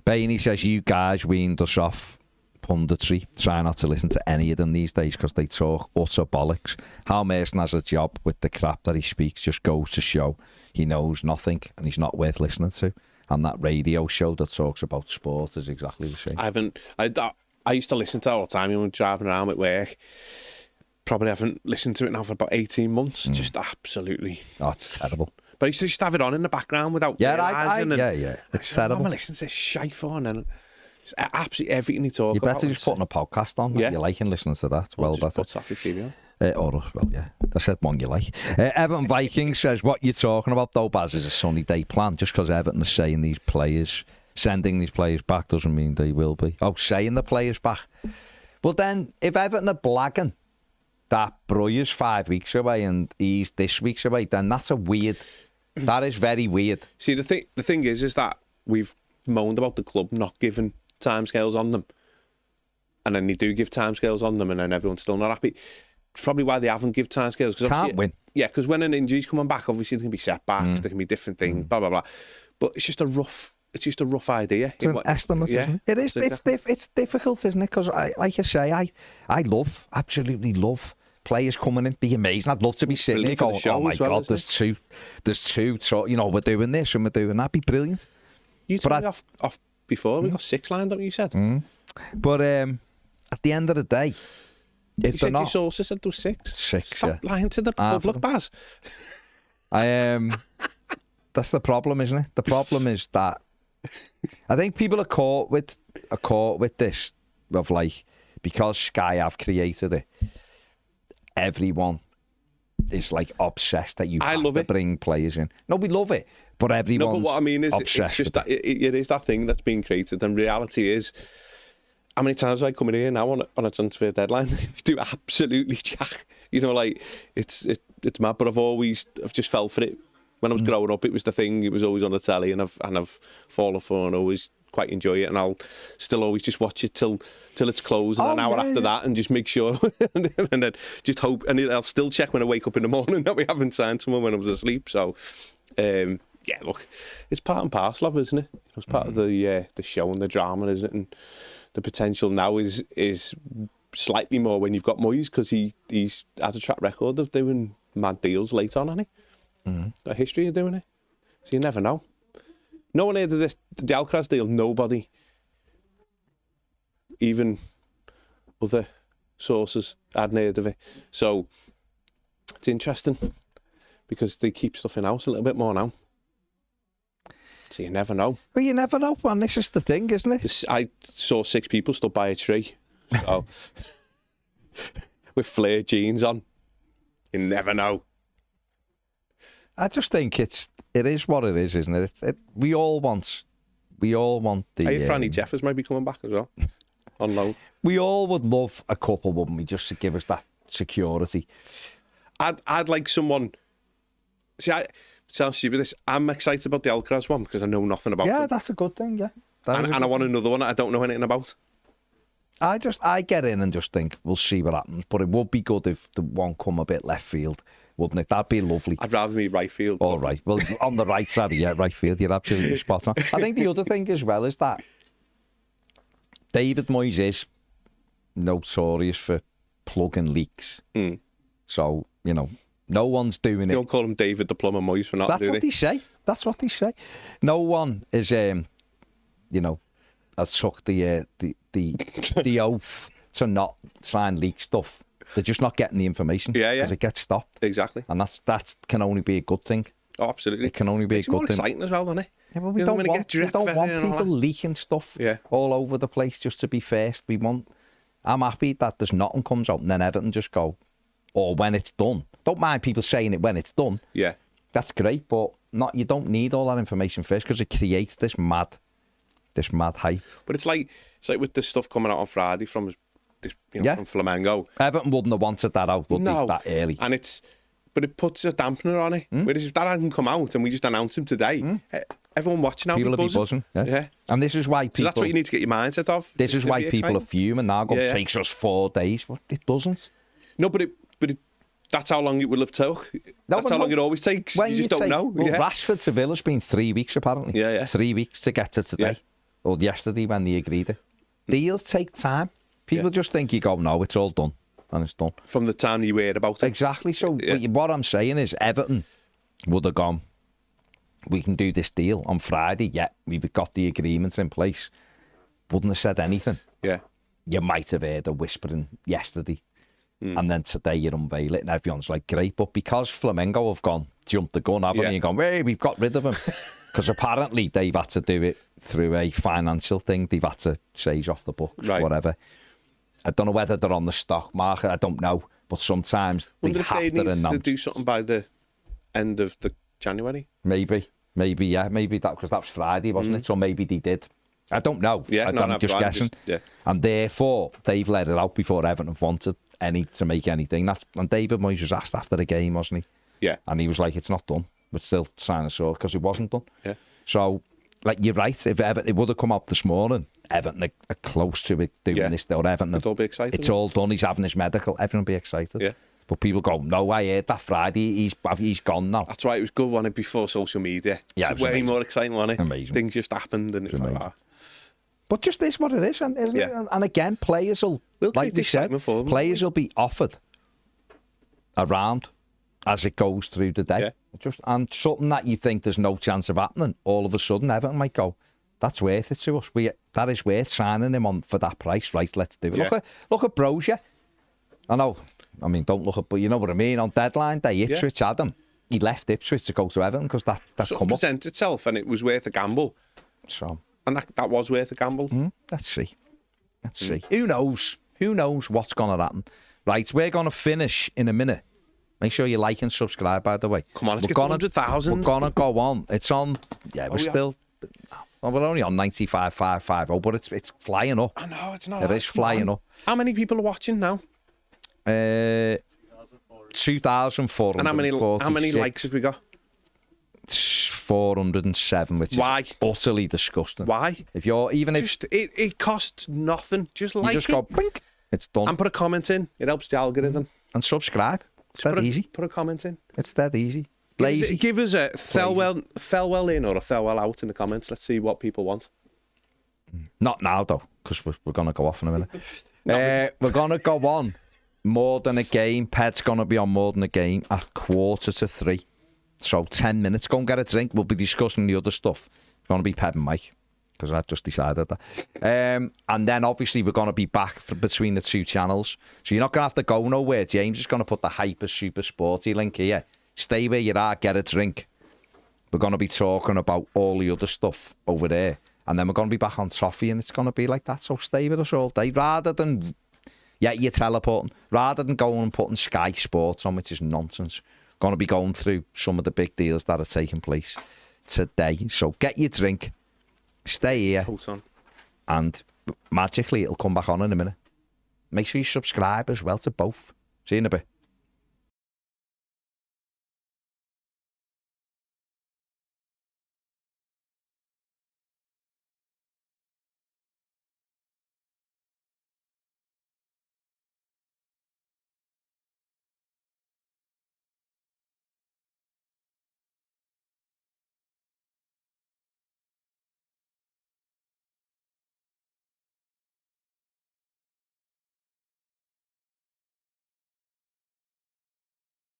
Bainey says, you guys weaned us off punditry. Try not to listen to any of them these days because they talk utter bollocks. Hal Mason has a job with the crap that he speaks, just goes to show he knows nothing and he's not worth listening to. And that radio show that talks about sport is exactly the same. I used to listen to it all the time when we were driving around at work. Probably haven't listened to it now for about 18 months. Just absolutely. Oh, it's terrible. But I used to just have it on in the background without realising. It's terrible. I'm listening to this shite for and it's absolutely everything he talks about. You better just putting a podcast on that you like and listening to that. Well, that's put Toffee TV on. I said one you like. Everton Vikings says, what you're talking about though, Baz, is a sunny day plan. Just because Everton is saying these players, sending these players back doesn't mean they will be. Oh, saying the players back. Well then, if Everton are blagging that Breuer's 5 weeks away and he's this week's away, then that's that is very weird. See, the thing is that we've moaned about the club not giving timescales on them. And then they do give timescales on them and then everyone's still not happy. It's probably why they haven't give timescales. Can't win. Yeah, because when an injury's coming back, obviously there can be setbacks, there can be different things, blah, blah, blah. But it's just a rough idea. It's an estimate, isn't it? It is. It's difficult, isn't it? Because, like I say, I absolutely love players coming in, be amazing. I'd love to be sitting there going, oh my God, there's two, so, we're doing this and we're doing that. Be brilliant. You took me off before. We got 6 lined up, you said. But at the end of the day, if you they're said not... your sources said there was 6. Stop yeah. lying to the public, Baz. That's the problem, isn't it? The problem is that I think people are caught with this of like, because Sky have created it, everyone is like obsessed that you I have love to it. bring players in. No, we love it, but everyone's No, but what I mean is, it's obsessed just with that it is that thing that's being created, and reality is, how many times I come in here now on a transfer deadline, we do absolutely jack. You know, like it's mad. But I've just fell for it. When I was growing up, it was the thing. It was always on the telly, and I've fallen for it and always quite enjoy it. And I'll still always just watch it till it's closed, and an hour after that, and just make sure, and then just hope. And I'll still check when I wake up in the morning that we haven't signed someone when I was asleep. So, yeah, look, it's part and parcel of it, isn't it? It's part of the show and the drama, isn't it? And the potential now is slightly more when you've got Moyes, because he's had a track record of doing mad deals late on, hasn't he? Got a history of doing it. So you never know. No one heard of the Alcaraz deal. Nobody. Even other sources hadn't heard of it. So it's interesting because they keep stuff in-house a little bit more now. So you never know. Well, you never know, man. This is the thing, isn't it? I saw 6 people stood by a tree. So, with flared jeans on. You never know. I just think it is what it is, isn't it? We all want the. Hey, Franny Jeffers might be coming back as well. On loan. We all would love a couple, wouldn't we? Just to give us that security. I'd like someone. See, sounds stupid. I'm excited about the Alcaraz one because I know nothing about Yeah, it. that's a good thing. Yeah, And I want another one that I don't know anything about. I get in and just think we'll see what happens, but it would be good if the one come a bit left field, wouldn't it? That'd be lovely. I'd rather be right field. All right. Well, on the right side, right field, you're absolutely spot on. I think the other thing as well is that David Moyes is notorious for plugging leaks. So, no one's doing it. You don't call him David the Plumber Moyes for not doing it. That's what they say. No one is, has took the oath to not try and leak stuff. They're just not getting the information. Yeah. Because it gets stopped. Exactly. And that can only be a good thing. Oh, absolutely. It can only be a good more thing. exciting as well, doesn't it? Yeah, but we don't want people leaking leaking stuff all over the place just to be first. I'm happy that there's nothing comes out and then Everton just go, or when it's done. Don't mind people saying it when it's done. Yeah. That's great, but you don't need all that information first because it creates this mad hype. But it's like with the stuff coming out on Friday from from Flamengo. Everton wouldn't have wanted that out, would they, that early? And but it puts a dampener on it. Whereas if that hadn't come out and we just announced him today, everyone watching out people will be buzzing. Yeah. And this is why people. So that's what you need to get your mindset of. This is why people are fuming now. It takes us 4 days. Well, it doesn't. No, but that's how long it will have took. That's how long it always takes. You just don't know. Well, Rashford to Villa's been 3 weeks apparently. Yeah. 3 weeks to get to today. Or yesterday when they agreed it. Deals take time. People just think you go, no, it's all done. And it's done. From the time you heard about it. Exactly. So what I'm saying is Everton would have gone, we can do this deal on Friday. Yeah, we've got the agreements in place. Wouldn't have said anything. Yeah. You might have heard a whispering yesterday. And then today you unveil it and everyone's like, great. But because Flamengo have jumped the gun, haven't they? And gone, hey, we've got rid of him. Because apparently they've had to do it through a financial thing. They've had to say he's off the books, whatever. I don't know whether they're on the stock market. I don't know. But sometimes they have to announce. To do something by the end of the January? Maybe, yeah. Maybe that, because that was Friday, wasn't it? So maybe they did. I don't know. Yeah, I'm just guessing. And therefore, they've let it out before Everton have wanted to make anything. And David Moyes was asked after the game, wasn't he? Yeah. And he was like, it's not done. But still sign a sword because it wasn't done. Yeah. So, you're right. If Everton, it would have come up this morning, Everton are close to it doing this. Or Everton, it'll be excited. It's all done. He's having his medical. Everyone will be excited. Yeah. But people go, no, I heard that Friday. He's gone now. That's right. It was good, wasn't it, before social media? Yeah, it was way amazing. More exciting, wasn't it? Amazing. Things just happened and it was like that. But just this what it is, isn't it? And again, players will, like we said, players will be offered around as it goes through the day. Yeah. And something that you think there's no chance of happening, all of a sudden Everton might go, that's worth it to us. That is worth signing him on for that price. Right, let's do it. Yeah. Look at Brozier. Don't look at, but you know what I mean. On deadline day, Ipswich had him. He left Ipswich to go to Everton because that come up. Present itself, and it was worth a gamble. So, and that was worth a gamble. Let's see. Who knows? Who knows what's going to happen? Right, we're going to finish in a minute. Make sure you like and subscribe, by the way. Come on, let's get to 100,000. We're going to go on. It's on... Yeah, we're we are? still... Well, we're only on 95,550, but it's flying up. I know, it's not. It is flying up. How many people are watching now? 2,400. And how many likes have we got? 407, which Why? is utterly disgusting. Why? If you're... Even if... Just it costs nothing. Just You like just it. go, bink, it's done. And put a comment in. It helps the algorithm. And subscribe. It's Just that easy. Put a comment in. It's that easy. Lazy. Give us a fell well in or a fell well out in the comments. Let's see what people want. Not now, though, because we're going to go off in a minute. We're going to go on more than a game. Ped's going to be on more than a game at 2:45. So 10 minutes. Go and get a drink. We'll be discussing the other stuff. It's going to be Ped and Mike, because I just decided that. And then, obviously, we're going to be back between the two channels. So you're not going to have to go nowhere. James is going to put the Hyper Super Sporty link here. Stay where you are, get a drink. We're going to be talking about all the other stuff over there. And then we're going to be back on Toffee, and it's going to be like that. So stay with us all day. Rather than, you're teleporting. Rather than going and putting Sky Sports on, which is nonsense. Going to be going through some of the big deals that are taking place today. So get your drink. Stay here. Hold on. And magically, it'll come back on in a minute. Make sure you subscribe as well to both. See you in a bit.